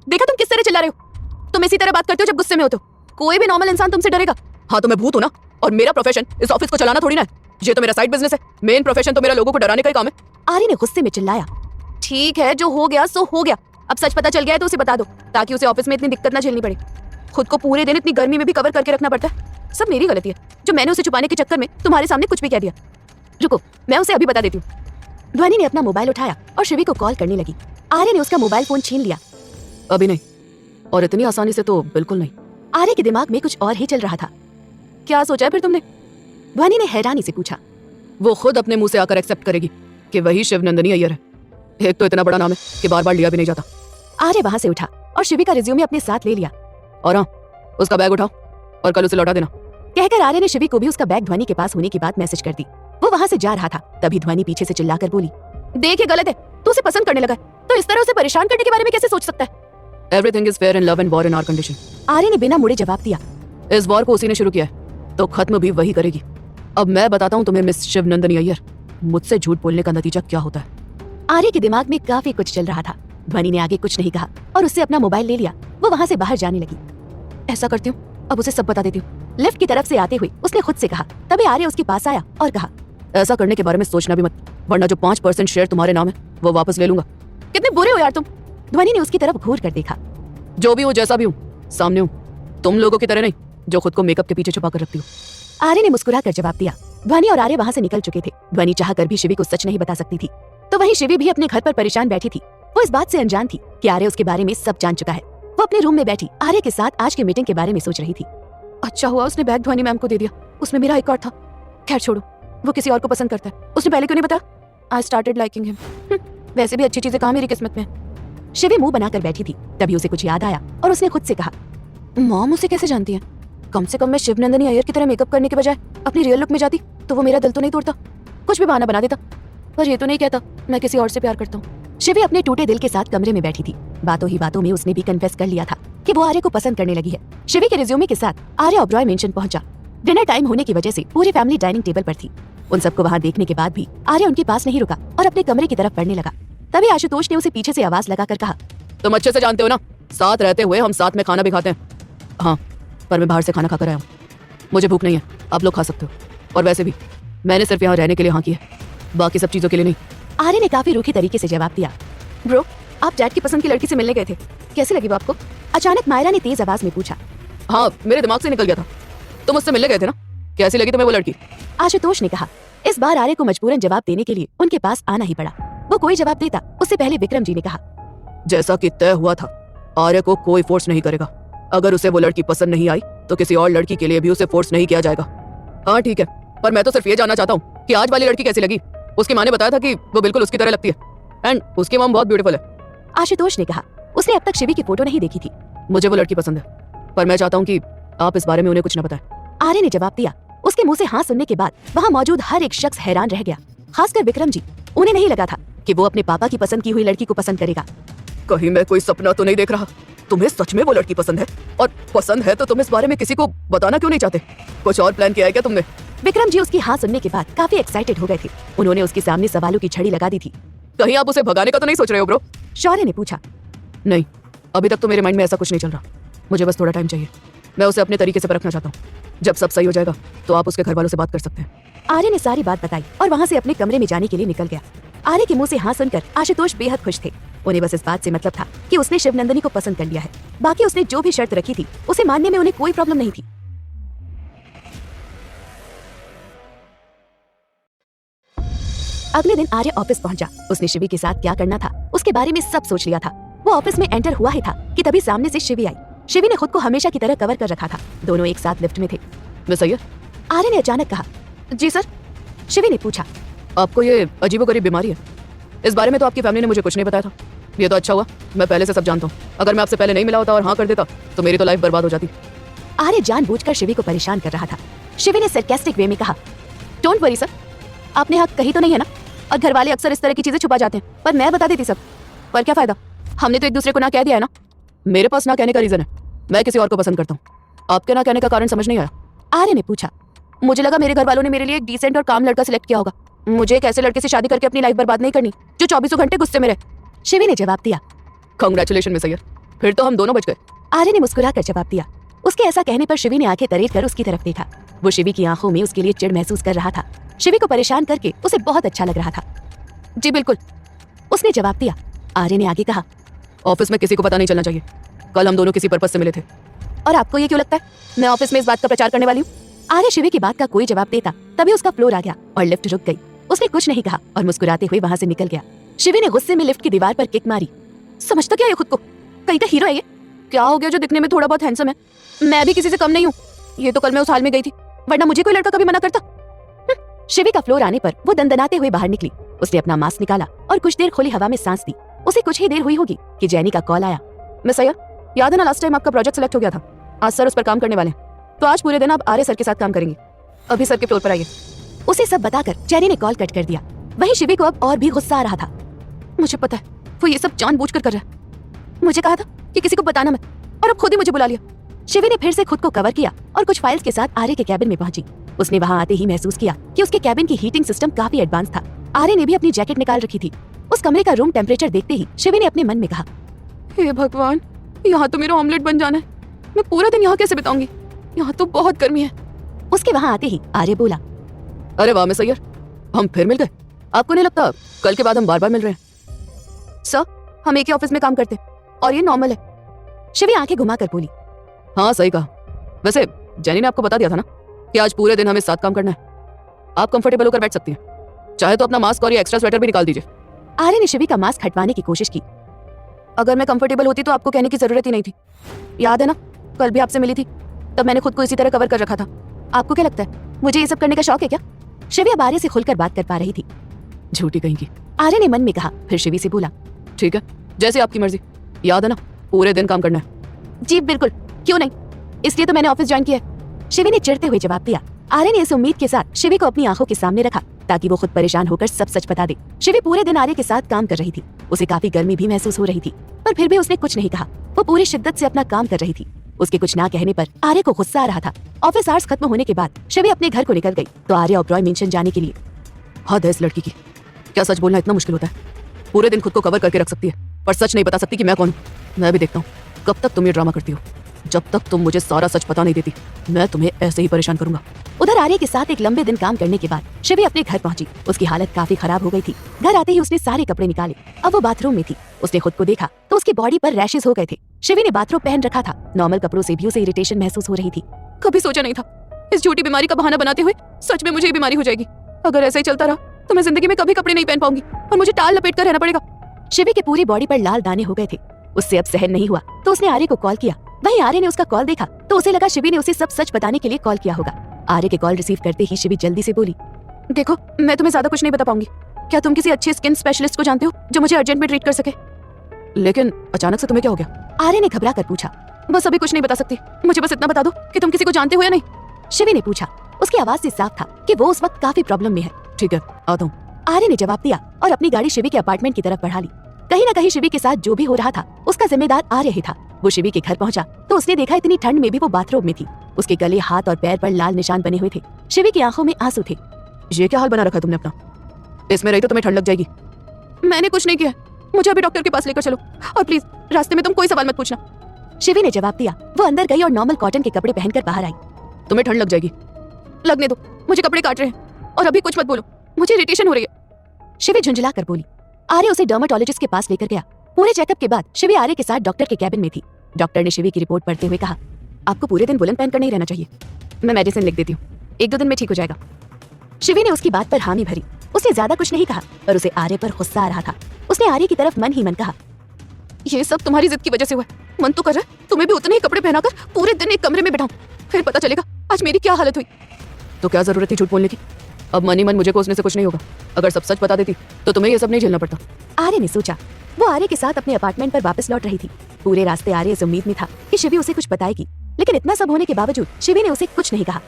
देखा तुम किस तरह चिल्ला रहे हो? तुम इसी तरह बात करते हो जब गुस्से में होते हो। कोई भी नॉर्मल इंसान तुमसे डरेगा। हाँ, तो मैं भूत हूँ ना, और मेरा प्रोफेशन इस ऑफिस को चलाना थोड़ी ना है। ये तो मेरा साइड बिजनेस है। मेन प्रोफेशन तो मेरा लोगों को डराने का ही काम है। आर्य ने गुस्से में चिल्लाया। ठीक है, जो हो गया सो हो गया। अब सच पता चल गया है तो उसे बता दो, ताकि उसे ऑफिस में इतनी दिक्कत ना झेलनी पड़े। खुद को पूरे दिन इतनी गर्मी में भी कवर करके रखना पड़ता है। सब मेरी गलती है जो मैंने उसे छुपाने के चक्कर में तुम्हारे सामने कुछ भी कह दिया। रुको, मैं उसे अभी बता देती हूँ। ध्वनि ने अपना मोबाइल उठाया और शिवी को कॉल करने लगी। आर्य ने उसका मोबाइल फोन छीन लिया। अभी नहीं, और इतनी आसानी से तो बिल्कुल नहीं। आर्य के दिमाग में कुछ और ही चल रहा था। क्या सोचा है फिर तुमने? ध्वनि ने हैरानी से पूछा। वो खुद अपने मुंह से आकर एक्सेप्ट करेगी कि वही शिवनंदिनी अय्यर है। एक तो इतना बड़ा नाम है कि बार बार लिया भी नहीं जाता। आर्य वहां से उठा और शिवी का रिज्यूमे अपने साथ ले लिया। और हाँ, उसका बैग उठाओ और कल उसे लौटा देना। कहकर आर्य ने शिवी को भी उसका बैग ध्वनि के पास होने की बात मैसेज कर दी। वो वहां से जा रहा था, तभी ध्वनि पीछे से चिल्लाकर बोली, देख ये गलत है। तू उसे पसंद करने लगा है, तो इस तरह उसे परेशान करने के बारे में कैसे सोच सकता है? Everything is fair in love and war in our condition. आर्य ने बिना मुड़े जवाब दिया। इस वॉर को उसी ने शुरू किया है तो खत्म भी वही करेगी। अब मैं बताता हूँ तुम्हें मिस शिवनंदिनी अय्यर, मुझसे झूठ बोलने का नतीजा क्या होता है। आर्य के दिमाग में काफी कुछ चल रहा था। ध्वनि ने आगे कुछ नहीं कहा और उससे अपना मोबाइल ले लिया। वो वहां से बाहर जाने लगी। ऐसा करती हूँ, अब उसे सब बता देती हूँ। लिफ्ट की तरफ से आते हुए उसने खुद से कहा। तभी आर्य उसके पास आया और कहा, ऐसा करने के बारे में सोचना भी मत, वरना जो 5% शेयर तुम्हारे नाम है वो वापस ले लूंगा। कितने बुरे हो यार तुम। ध्वनि ने उसकी तरफ घूर कर देखा। जो भी हूँ, जैसा भी हूँ, सामने हूँ। तुम लोगों की तरह नहीं जो खुद को मेकअप के पीछे छुपा कर रखती हो। आर्य ने मुस्कुराकर जवाब दिया। ध्वनि और आर्य वहां से निकल चुके थे। ध्वनि चाहकर भी शिवी को सच नहीं बता सकती थी, तो वहीं शिवी भी अपने घर पर परेशान बैठी थी। वो इस बात से अनजान थी कि आर्य उसके बारे में सब जान चुका है। वो अपने रूम में बैठी आर्य के साथ आज की मीटिंग के बारे में सोच रही थी। अच्छा हुआ उसने बैग ध्वनि मैम को दे दिया, उसमें मेरा एक कार्ड था। खैर छोड़ो, वो किसी और को पसंद करता है, उसने पहले क्यों नहीं बताया? I started liking him. वैसे भी अच्छी चीजें कहाँ मेरी किस्मत में। शिवी मुंह बनाकर बैठी थी। तभी उसे कुछ याद आया और उसने खुद से कहा, मॉम उसे कैसे जानती है? कम से कम मैं शिवनंदिनी अय्यर की तरह मेकअप करने के बजाय अपनी रियल लुक में जाती तो वो मेरा दिल तो नहीं तोड़ता, कुछ भी बहाना बना देता। पर ये तो नहीं कहता मैं किसी और से प्यार करता हूँ। शिवी अपने टूटे दिल के साथ कमरे में बैठी थी। बातों ही बातों में उसने भी कन्फेस कर लिया था कि वो आर्य को पसंद करने लगी है। शिवी के रिज्यूमे के साथ आर्य ओबरॉय मेंशन पहुंचा। डिनर टाइम होने की वजह से पूरी फैमिली डाइनिंग टेबल पर थी। उन सबको वहां देखने के बाद भी आर्य उनके पास नहीं रुका और अपने कमरे की तरफ बढ़ने लगा। तभी आशुतोष ने उसे पीछे से आवाज लगाकर कहा, तुम अच्छे से जानते हो ना, साथ रहते हुए हम साथ में खाना भी खाते हैं। हाँ, पर मैं बाहर से खाना खाकर आया हूँ, मुझे भूख नहीं है, आप लोग खा सकते हो। और वैसे भी मैंने सिर्फ यहाँ रहने के लिए हाँ की है, बाकी सब चीजों के लिए नहीं। आर्य ने काफी रूखी तरीके से जवाब दिया। ब्रो, आप डैड की पसंद की लड़की से मिलने गए थे, कैसी लगी वो आपको? अचानक मायरा ने तेज आवाज में पूछा। हाँ, मेरे दिमाग से निकल गया था, तुम उससे मिलने गए थे ना, कैसी लगी तुम्हें वो लड़की? आशुतोष ने कहा। इस बार आर्य को मजबूरन जवाब देने के लिए उनके पास आना ही पड़ा। वो कोई जवाब देता उससे पहले विक्रम जी ने कहा, जैसा कि तय हुआ था, आर्य को कोई फोर्स नहीं करेगा। अगर उसे वो लड़की पसंद नहीं आई तो किसी और लड़की के लिए भी उसे फोर्स नहीं किया जाएगा। हाँ ठीक है, पर मैं तो सिर्फ ये जानना चाहता हूँ कि आज वाली लड़की कैसी लगी। उसकी माँ ने बताया था कि वो बिल्कुल उसकी तरह लगती है, एंड उसकी मॉम बहुत ब्यूटीफुल है। आशुतोष ने कहा। उसने अब तक शिवी की फोटो नहीं देखी थी। मुझे वो लड़की पसंद है, पर मैं चाहता हूँ कि आप इस बारे में उन्हें कुछ न बताएं। आर्य ने जवाब दिया। उसके मुंह से हाँ सुनने के बाद वहाँ मौजूद हर एक शख्स हैरान रह गया, खासकर विक्रम जी। उन्हें नहीं लगा था कि वो अपने पापा की पसंद की हुई लड़की को पसंद करेगा। कहीं मैं कोई सपना तो नहीं देख रहा? तुम्हें सच में वो लड़की पसंद है? और पसंद है तो तुम इस बारे में किसी को बताना क्यों नहीं चाहते? कुछ और प्लान किया है क्या तुमने? विक्रम जी उसकी हाँ सुनने के बाद काफी एक्साइटेड हो गए थे। उन्होंने उसके सामने सवालों की छड़ी लगा दी थी। कहीं आप उसे भगाने का तो नहीं सोच रहे हो ब्रो? शौर्य ने पूछा। नहीं, अभी तक तो मेरे माइंड में ऐसा कुछ नहीं चल रहा। मुझे बस थोड़ा टाइम चाहिए। मैं उसे अपने तरीके से परखना चाहता हूँ। जब सब सही हो जाएगा तो आप उसके घर वालों से बात कर सकते हैं। आर्य ने सारी बात बताई और वहाँ से अपने कमरे में जाने के लिए निकल गया। आर्य के मुंह से हाँ सुनकर आशुतोष बेहद खुश थे। उन्हें बस इस बात से मतलब था कि उसने शिवनंदिनी को पसंद कर लिया है। बाकी उसने जो भी शर्त रखी थी उसे मानने में उन्हें कोई प्रॉब्लम नहीं थी। अगले दिन आर्य ऑफिस पहुंचा। उसने शिवी के साथ क्या करना था उसके बारे में सब सोच लिया था। वो ऑफिस में एंटर हुआ ही था कि तभी सामने से शिवी आई। शिवी ने खुद को हमेशा की तरह कवर कर रखा था। दोनों एक साथ लिफ्ट में थे। मिस अय्यर? आर्य ने अचानक कहा। जी सर। शिवी ने पूछा। आपको ये अजीबोगरीब बीमारी है? इस बारे में तो आपकी फैमिली ने मुझे कुछ नहीं बताया था। ये तो अच्छा हुआ, मैं पहले से सब जानता हूँ। अगर मैं आपसे पहले नहीं मिला होता और हाँ कर देता तो मेरी तो लाइफ बर्बाद हो जाती। आर्य जानबूझकर शिवी को परेशान कर रहा था। शिवी ने सरकास्टिक वे में कहा, डोंट वरी सर, आपने हक कही तो नहीं है ना? और घर वाले अक्सर इस तरह की चीजें छुपा जाते हैं, पर मैं बता देती सब। पर क्या फायदा, हमने तो एक दूसरे को ना कह दिया है ना। मेरे पास ना कहने का रीजन है, मैं किसी और को पसंद करता हूँ। आपके ना कहने का कारण समझ नहीं आया। आर्य ने पूछा। मुझे लगा मेरे घर वालों ने मेरे लिए एक डिसेंट और काम लड़का सिलेक्ट किया होगा। मुझे एक ऐसे लड़के से शादी करके अपनी लाइफ बर्बाद नहीं करनी जो 24 घंटे गुस्से में रहे। शिवी ने जवाब दिया। कांग्रेचुलेशन मिस अय्यर, फिर तो हम दोनों बच गए। आर्य ने मुस्कुराकर जवाब दिया। उसके ऐसा कहने पर शिवी ने आंखें तरेर कर उसकी तरफ देखा। वो शिवी की आंखों में उसके लिए चिढ़ महसूस कर रहा था। शिवी को परेशान करके उसे बहुत अच्छा लग रहा था। जी बिल्कुल, उसने जवाब दिया। आर्य ने आगे कहा, ऑफिस में किसी को पता नहीं चलना चाहिए। कल हम दोनों किसी पर्पज से मिले थे। और आपको ये क्यों लगता है मैं ऑफिस में इस बात का प्रचार करने वाली हूँ? आर्य शिवी की बात का कोई जवाब देता तभी उसका फ्लोर आ गया और लिफ्ट रुक गई। उसने कुछ नहीं कहा और मुस्कुराते हुए वहां से निकल गया। शिवी ने गुस्से में लिफ्ट की दीवार पर किक मारी। समझता क्या है खुद को, कहीं का हीरो है ये? क्या हो गया जो दिखने में थोड़ा बहुत हैंडसम है? मैं भी किसी से कम नहीं हूँ। ये तो कल मैं उस हाल में गई थी, वरना मुझे कोई लड़का कभी मना करता। शिवी का फ्लोर आने पर वो दंदनाते हुए बाहर निकली। उसने अपना मास्क निकाला और कुछ देर खुली हवा में सांस दी। उसे कुछ ही देर हुई होगी कि जैनी का कॉल आया। मिस अय्यर, याद है ना लास्ट टाइम आपका प्रोजेक्ट सिलेक्ट हो गया था? आज सर उस पर काम करने वाले हैं, तो आज पूरे दिन आप आर्य सर के साथ काम करेंगे। अभी सर के फ्लोर पर आइए। उसे सब बताकर जैनी ने कॉल कट कर दिया। वहीं शिवी को अब और भी गुस्सा आ रहा था। मुझे पता है वो ये सब जानबूझकर कर रहा है। मुझे कहा था कि किसी को बताना मत, और अब खुद ही मुझे बुला लिया। शिवी ने फिर से खुद को कवर किया और कुछ फाइल्स के साथ आर्य के कैबिन में पहुंची। उसने वहां आते ही महसूस किया कि उसके कैबिन की हीटिंग सिस्टम काफी एडवांस था। आर्य ने भी अपनी जैकेट निकाल रखी थी। उस कमरे का रूम टेम्परेचर देखते ही शिवी ने अपने मन में कहा, हे भगवान, यहाँ तो मेरा ऑमलेट बन जाना है। मैं पूरा दिन यहाँ कैसे बिताऊंगी? यहाँ तो बहुत गर्मी है। उसके वहां आते ही आर्य बोला, अरे वाह मिस अय्यर, हम फिर मिल गए। आपको नहीं लगता कल के बाद हम बार बार मिल रहे हैं? सर, हम एक ही ऑफिस में काम करते और ये नॉर्मल है। शिवी आंखें घुमाकर बोली, हाँ सही कहा। वैसे जेनी ने आपको बता दिया था ना कि आज पूरे दिन हमें साथ काम करना है। आप कंफर्टेबल होकर बैठ सकती हैं। चाहे तो अपना मास्क और ये एक्स्ट्रा स्वेटर भी निकाल दीजिए। आर्य ने शिवी का मास्क हटवाने की कोशिश की। अगर मैं कंफर्टेबल होती तो आपको कहने की जरूरत ही नहीं थी। याद है ना, कल भी आपसे मिली थी, तब मैंने खुद को इसी तरह कवर कर रखा था। आपको क्या लगता है मुझे ये सब करने का शौक है क्या? शिवी अब आर्य से खुलकर बात कर पा रही थी। झूठी कहीं की, आर्य ने मन में कहा। फिर शिवी से बोला, ठीक है, जैसे आपकी मर्जी। याद है ना, पूरे दिन काम करना है। जी बिल्कुल, क्यों नहीं, इसलिए तो मैंने ऑफिस ज्वाइन किया है। शिवी ने चिढ़ते हुए जवाब दिया। आर्य ने इस उम्मीद के साथ शिवी को अपनी आंखों के सामने रखा ताकि वो खुद परेशान होकर सब सच बता दे। शिवी पूरे दिन आर्य के साथ काम कर रही थी। उसे काफी गर्मी भी महसूस हो रही थी, पर फिर भी उसने कुछ नहीं कहा। वो पूरी शिद्दत से अपना काम कर रही थी। उसके कुछ ना कहने पर आर्य को गुस्सा आ रहा था। ऑफिस आवर्स खत्म होने के बाद शिवी अपने घर को निकल गई तो आर्य ओबरॉय मेंशन जाने के लिए। हद है इस लड़की की, क्या सच बोलना इतना मुश्किल होता है? पूरे दिन खुद को कवर करके रख सकती है पर सच नहीं बता सकती कि मैं कौन हूँ। मैं भी देखता हूँ कब तक तुम ये ड्रामा करती हो। जब तक तुम मुझे सारा सच पता नहीं देती, मैं तुम्हें ऐसे ही परेशान करूंगा। उधर आर्य के साथ एक लंबे दिन काम करने के बाद शिवी अपने घर पहुंची। उसकी हालत काफी खराब हो गई थी। घर आते ही उसने सारे कपड़े निकाले। अब वो बाथरूम में थी। उसने खुद को देखा तो उसकी बॉडी पर रैशेस हो गए थे। शिवी ने बाथरूम पहन रखा था। नॉर्मल कपड़ों से भी उसे इरिटेशन महसूस हो रही थी। कभी सोचा नहीं था इस झूठी बीमारी का बहाना बनाते हुए सच में मुझे ये बीमारी हो जाएगी। अगर ऐसा ही चलता रहा तो मैं जिंदगी में कभी कपड़े नहीं पहन पाऊंगी और मुझे टाल लपेट कर रहना पड़ेगा। शिवी की पूरी बॉडी पर लाल दाने हो गए थे। उससे अब सहन नहीं हुआ तो उसने आर्य को कॉल किया। वहीं आर्य ने उसका कॉल देखा तो उसे लगा शिवी ने उसे सब सच बताने के लिए कॉल किया होगा। आर्य के कॉल रिसीव करते ही शिवी जल्दी से बोली, देखो मैं तुम्हें ज्यादा कुछ नहीं बता पाऊंगी। क्या तुम किसी अच्छे स्किन स्पेशलिस्ट को जानते हो जो मुझे अर्जेंट में ट्रीट कर सके? लेकिन अचानक से तुम्हें क्या हो गया? आर्य ने घबरा कर पूछा। बस अभी कुछ नहीं बता सकती, मुझे बस इतना बता दो कि तुम किसी को जानते हो या नहीं। शिवी ने पूछा। उसकी आवाज से साफ था कि वो उस वक्त काफी प्रॉब्लम में है। ठीक है, आता हूँ। आर्य ने जवाब दिया और अपनी गाड़ी शिवी के अपार्टमेंट की तरफ बढ़ा ली। कहीं न कहीं शिवी के साथ जो भी हो रहा था उसका जिम्मेदार आर्य ही था। वो शिवी के घर पहुंचा तो उसने देखा इतनी ठंड में भी वो बाथरूम में थी। उसके गले, हाथ और पैर पर लाल निशान बने हुए थे। शिवी की आंखों में आंसू थे। ये क्या हाल बना रखा तुमने अपना? इसमें रही तो तुम्हें ठंड लग जाएगी। मैंने कुछ नहीं किया, मुझे अभी डॉक्टर के पास लेकर चलो और प्लीज रास्ते में तुम कोई सवाल मत पूछना। शिवी ने जवाब दिया। वो अंदर गई और नॉर्मल कॉटन के कपड़े पहनकर बाहर आई। तुम्हें ठंड लग जाएगी। लगने दो, मुझे कपड़े काट रहे हैं और अभी कुछ मत बोलो, मुझे इरिटेशन हो रही है। शिवी झुंझला कर बोली। आर्य उसे डर्मेटोलॉजिस्ट के पास लेकर गया। पूरे चेकअप के बाद शिवी आर्य के साथ डॉक्टर के कैबिन में थी। डॉक्टर ने शिवी की रिपोर्ट पढ़ते हुए कहा, आपको पूरे दिन वुलन पहनकर नहीं रहना चाहिए। मैं मेडिसिन लिख देती हूँ, 1-2 दिन में ठीक हो जाएगा। शिवी ने उसकी बात पर हामी भरी। उसने ज्यादा कुछ नहीं कहा, पर उसे आर्य पर गुस्सा आ रहा था। उसने आर्य की तरफ मन ही मन कहा, ये सब तुम्हारी जिद की वजह से हुआ है। मन तो कर रहा है तुम्हें भी उतने ही कपड़े पहनाकर पूरे दिन एक कमरे में बिठाऊं, फिर पता चलेगा आज मेरी क्या हालत हुई। तो क्या जरूरत थी झूठ बोलने की? अब मन ही मन मुझे कोसने से कुछ नहीं होगा। अगर सब सच बता देती तो तुम्हें ये सब नहीं झेलना पड़ता। आर्य ने सोचा। वो आर्य के साथ अपने अपार्टमेंट पर वापस लौट रही थी। पूरे रास्ते आर्य इस उम्मीद में था कि शिवी उसे कुछ बताएगी, लेकिन इतना सब होने के बावजूद शिवी ने उसे कुछ नहीं कहा।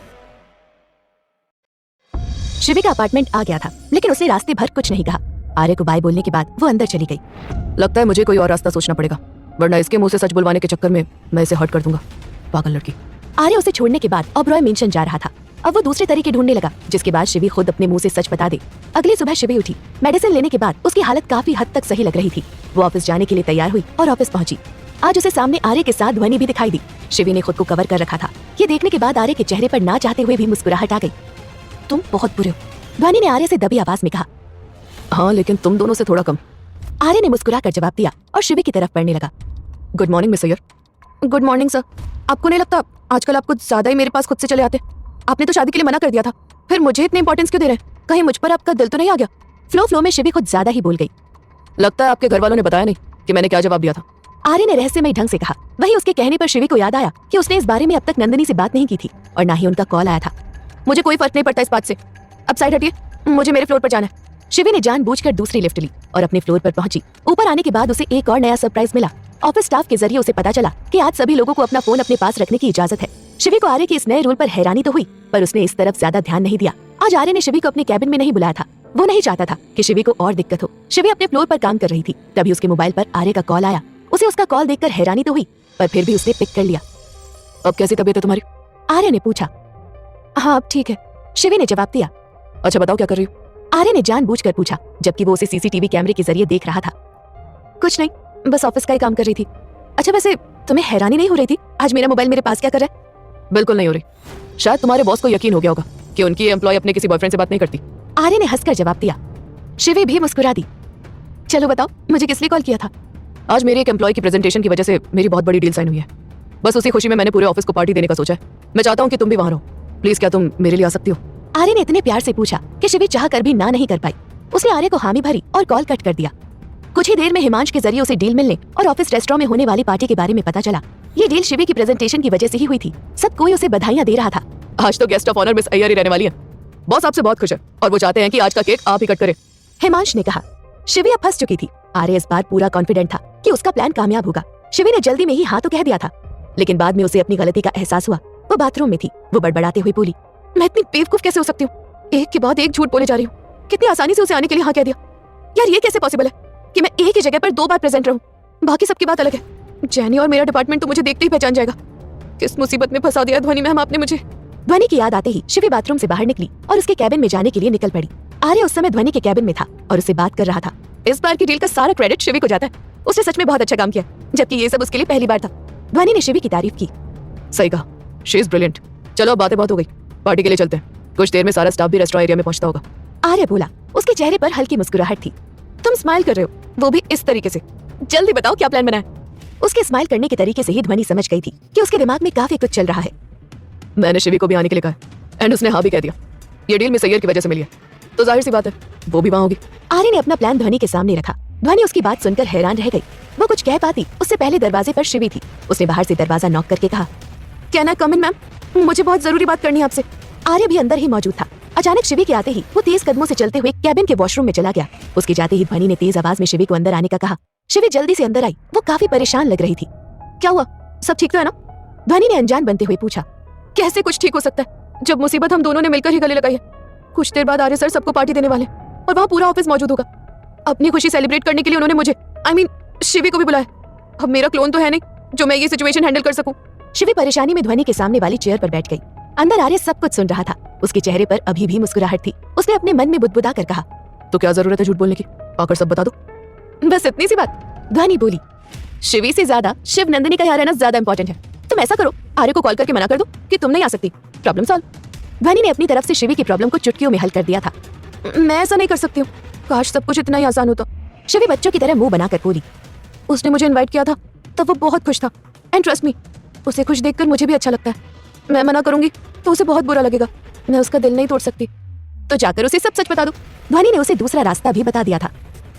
शिवी का अपार्टमेंट आ गया था, लेकिन उसने रास्ते भर कुछ नहीं कहा। आर्य को बाय बोलने के बाद वो अंदर चली गई। लगता है मुझे कोई और रास्ता सोचना पड़ेगा, वरना इसके मुंह से सच बुलवाने के चक्कर में मैं इसे हर्ट कर दूंगा। पागल लड़की। आर्य उसे छोड़ने के बाद ऑबरॉय मेंशन जा रहा था। अब वो दूसरे तरीके ढूंढने लगा जिसके बाद शिवी खुद अपने मुंह से सच बता दे। अगली सुबह शिवी उठी। मेडिसिन लेने के बाद उसकी हालत काफी हद तक सही लग रही थी। वो ऑफिस जाने के लिए तैयार हुई और ऑफिस पहुंची। आज उसे सामने आर्य के साथ ध्वनि भी दिखाई दी। शिवी ने खुद को कवर कर रखा था। ये देखने के बाद आर्य के चेहरे पर ना चाहते हुए भी मुस्कुराहट आ गई। तुम बहुत बुरे हो, ध्वनि ने आर्य से दबी आवाज में कहा। हाँ, लेकिन तुम दोनों से थोड़ा कम। आर्य ने मुस्कुराकर जवाब दिया और शिवी की तरफ बढ़ने लगा। Good morning miss Iyer. Good morning sir. आपको नहीं लगता आजकल आप कुछ ज्यादा ही मेरे पास खुद से चले आते? आपने तो शादी के लिए मना कर दिया था, फिर मुझे इतनी इंपॉर्टेंस क्यों दे रहे हैं? कहीं मुझ पर आपका दिल तो नहीं आ गया? फ्लो में शिवी खुद ज्यादा ही बोल गई। लगता है आपके घर वालों ने बताया नहीं कि मैंने क्या जवाब दिया था। आर्य ने रहस्यमय ढंग से कहा। वही उसके कहने पर शिवी को याद आया कि उसने इस बारे में अब तक नंदिनी से बात नहीं की थी और ना ही उनका कॉल आया था। मुझे कोई फर्क नहीं पड़ता इस बात से, अब साइड हटिए, मुझे मेरे फ्लोर पर जाना है। शिवी ने जानबूझकर दूसरी लिफ्ट ली और अपने फ्लोर पर पहुंची। ऊपर आने के बाद उसे एक और नया सरप्राइज मिला। ऑफिस स्टाफ के जरिए उसे पता चला कि आज सभी लोगों को अपना फोन अपने पास रखने की इजाजत है। शिवी को आर्य के इस नए रूल पर हैरानी तो हुई, पर उसने इस तरफ ज्यादा ध्यान नहीं दिया। आज आर्य ने शिवी को अपने कैबिन में नहीं बुलाया था। वो नहीं चाहता था कि शिवी को और दिक्कत हो। शिवी अपने फ्लोर पर काम कर रही थी, तभी उसके मोबाइल पर आर्य का कॉल आया। उसे उसका कॉल देखकर हैरानी तो हुई, पर फिर भी उसने पिक कर लिया। अब कैसी तबीयत है तुम्हारी? आर्य ने पूछा। हाँ अब ठीक है, शिवी ने जवाब दिया। अच्छा बताओ क्या कर रही हो? आर्य ने जानबूझकर पूछा, जबकि वो उसे सीसीटीवी कैमरे के जरिए देख रहा था। कुछ नहीं, बस ऑफिस का ही काम कर रही थी। अच्छा वैसे तुम्हें हैरानी नहीं हो रही थी आज मेरा मोबाइल मेरे पास क्या कर रहा है? बिल्कुल नहीं हो रही। शायद तुम्हारे बॉस को यकीन हो गया होगा कि उनकी एम्प्लॉय अपने किसी बॉयफ्रेंड से बात नहीं करती। आर्य ने हंसकर जवाब दिया। शिवी भी मुस्कुरा दी। चलो बताओ मुझे किस लिए कॉल किया था? आज मेरे एक एम्प्लॉय की प्रेजेंटेशन की वजह से मेरी बहुत बड़ी डील साइन हुई है। बस उसी खुशी में मैंने पूरे ऑफिस को पार्टी देने का सोचा है। मैं चाहता हूँ कि तुम भी वहाँ रहो। प्लीज क्या तुम मेरे लिए आ सकती हो? आर्य ने इतने प्यार से पूछा कि शिवी चाह कर भी ना नहीं कर पाई। उसने आर्य को हामी भरी और कॉल कट कर दिया। कुछ ही देर में हिमांश के जरिए उसे डील मिलने और ऑफिस रेस्टोरेंट में होने वाली पार्टी के बारे में पता चला। ये डील शिवी की प्रेजेंटेशन की वजह से ही हुई थी। सब कोई उसे बधाइयां दे रहा था। आज तो guest of honour miss Iyer ही रहने वाली है। बॉस आपसे बहुत खुश है और वो चाहते हैं कि आज का केक आप ही कट करें। हिमांश ने कहा। शिवी अब फंस चुकी थी। आर्य इस बार पूरा कॉन्फिडेंट था कि उसका प्लान कामयाब होगा। शिवी ने जल्दी में ही हाँ तो कह दिया था, लेकिन बाद में उसे अपनी गलती का एहसास हुआ। वो बाथरूम में थी। वो बड़बड़ाते हुए बोली, मैं इतनी बेवकूफ कैसे हो सकती हूँ? एक के बाद एक झूठ बोले जा रही हूँ। कितनी आसानी से उसे आने के लिए हाँ कह दिया। यार ये कैसे पॉसिबल है कि मैं एक ही जगह पर 2 बार प्रेजेंट रहूं? बाकी सबकी बात अलग है। जैनी और मेरा डिपार्टमेंट तो मुझे देखते ही पहचान जाएगा। किस मुसीबत में फंसा दिया ध्वनि मैम आपने मुझे। ध्वनि की याद आते ही शिवी बाथरूम से बाहर निकली और उसके कैबिन में जाने के लिए निकल पड़ी। आर्य उस समय ध्वनि के कैबिन में था और उससे बात कर रहा था। इस बार की डील का सारा क्रेडिट शिवी को जाता है। उसने सच में बहुत अच्छा काम किया, जबकि ये सब उसके लिए पहली बार था। ध्वनि ने शिवी की तारीफ की। सही कहा, शी इज ब्रिलियंट। चलो अब बातें बहुत हो गई, पार्टी के लिए चलते हैं। कुछ देर में सारा स्टाफ भी रेस्टोरेंट एरिया में पहुंचता होगा। आर्य बोला। उसके चेहरे पर हल्की मुस्कुराहट थी। तुम स्माइल कर रहे हो, वो भी इस तरीके से। जल्दी बताओ क्या प्लान बनाया? उसके स्माइल करने के तरीके से ही ध्वनि समझ गई थी कि उसके दिमाग में काफी कुछ चल रहा है। मैंने शिवी को भी आने के लिए कहा एंड उसने हाँ भी कह दिया। ये डील मिस अय्यर की वजह से मिली है, तो जाहिर सी बात है वो भी वहाँ होगी। आर्य ने अपना प्लान ध्वनि के सामने रखा। ध्वनि उसकी बात सुनकर हैरान रह गई। वो कुछ कह पाती उससे पहले दरवाजे पर शिवी थी। उसने बाहर से दरवाजा नॉक करके कहा, can I come in ma'am? मुझे बहुत जरूरी बात करनी है आपसे। आर्य भी अंदर ही मौजूद था। अचानक शिवी के आते ही वो तेज कदमों से चलते हुए कैबिन के वॉशरूम में चला गया। उसके जाते ही ध्वनि ने तेज आवाज में शिवी को अंदर आने का कहा। शिवी जल्दी से अंदर आई। वो काफी परेशान लग रही थी। क्या हुआ, सब ठीक तो है ना? ध्वनि ने अनजान बनते हुए पूछा। कैसे कुछ ठीक हो सकता है जब मुसीबत हम दोनों ने मिलकर ही गले लगाई है। कुछ देर बाद आर्य सर सबको पार्टी देने वाले हैं और वहाँ पूरा ऑफिस मौजूद होगा। अपनी खुशी सेलिब्रेट करने के लिए उन्होंने मुझे शिवी को भी बुलाया। अब मेरा क्लोन तो है नहीं जो मैं ये सिचुएशन हैंडल कर सकूं। शिवी परेशानी में ध्वनि के सामने वाली चेयर पर बैठ गई। अंदर आर्य सब कुछ सुन रहा था। उसके चेहरे पर अभी भी मुस्कुराहट थी। उसने अपने मन में बुदबुदा कर कहा, तो क्या जरूरत है झूठ बोलने की, आकर सब बता दो। बस इतनी सी बात। ध्वनि बोली, शिवी से ज्यादा शिव नंदिनी का यहाँ रहना ज्यादा इंपॉर्टेंट है। तुम ऐसा करो, आर्य को कॉल करके मना कर दो कि तुम नहीं आ सकती। Problem solve. ध्वनि ने अपनी तरफ से शिवी की प्रॉब्लम को चुटकियों में हल कर दिया था। मैं ऐसा नहीं कर सकती हूँ, काश सब कुछ इतना ही आसान होता। शिवी बच्चों की तरह मुंह बनाकर बोली, उसने मुझे इनवाइट किया था तब वो बहुत खुश था। एंड ट्रस्ट मी, उसे खुश देखकर मुझे भी अच्छा लगता है। मैं मना करूंगी तो उसे बहुत बुरा लगेगा। मैं उसका दिल नहीं तोड़ सकती। तो जाकर उसे सब सच बता दो। ध्वनि ने उसे दूसरा रास्ता भी बता दिया था।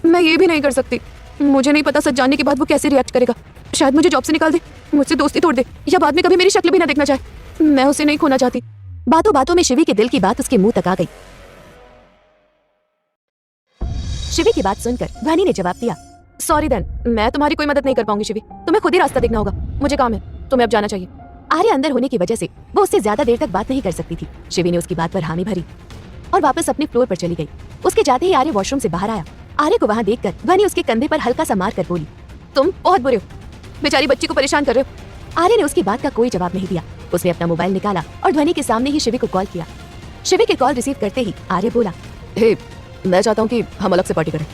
मैं ये भी नहीं कर सकती। मुझे नहीं पता सच जानने के बाद वो कैसे रिएक्ट करेगा। शायद मुझे जॉब से निकाल दे, मुझसे दोस्ती तोड़ दे, या बाद में कभी मेरी शक्ल भी ना देखना चाहे। मैं उसे नहीं खोना चाहती। बातों बातों में शिवी के दिल की बात उसके मुंह तक आ गई। शिवी की बात सुनकर ध्वनि ने जवाब दिया, सॉरी देन, मैं तुम्हारी कोई मदद नहीं कर पाऊंगी शिवी। तुम्हें खुद ही रास्ता देखना होगा। मुझे काम है, तुम्हें अब जाना चाहिए। आर्य अंदर होने की वजह से वो उससे ज्यादा देर तक बात नहीं कर सकती थी। शिवी ने उसकी बात पर हामी भरी और वापस अपने फ्लोर पर चली गई। उसके जाते ही आर्य वॉशरूम से बाहर आया। आर्य को वहां देखकर ध्वनि उसके कंधे पर हल्का सा मार कर बोली, तुम बहुत बुरे हो, बेचारी बच्ची को परेशान कर रहे हो। आर्य ने उसकी बात का कोई जवाब नहीं दिया। उसने अपना मोबाइल निकाला और ध्वनि के सामने ही शिवी को कॉल किया। शिवी के कॉल रिसीव करते ही आर्य बोला, हे, मैं चाहता हूँ कि हम अलग से पार्टी करें।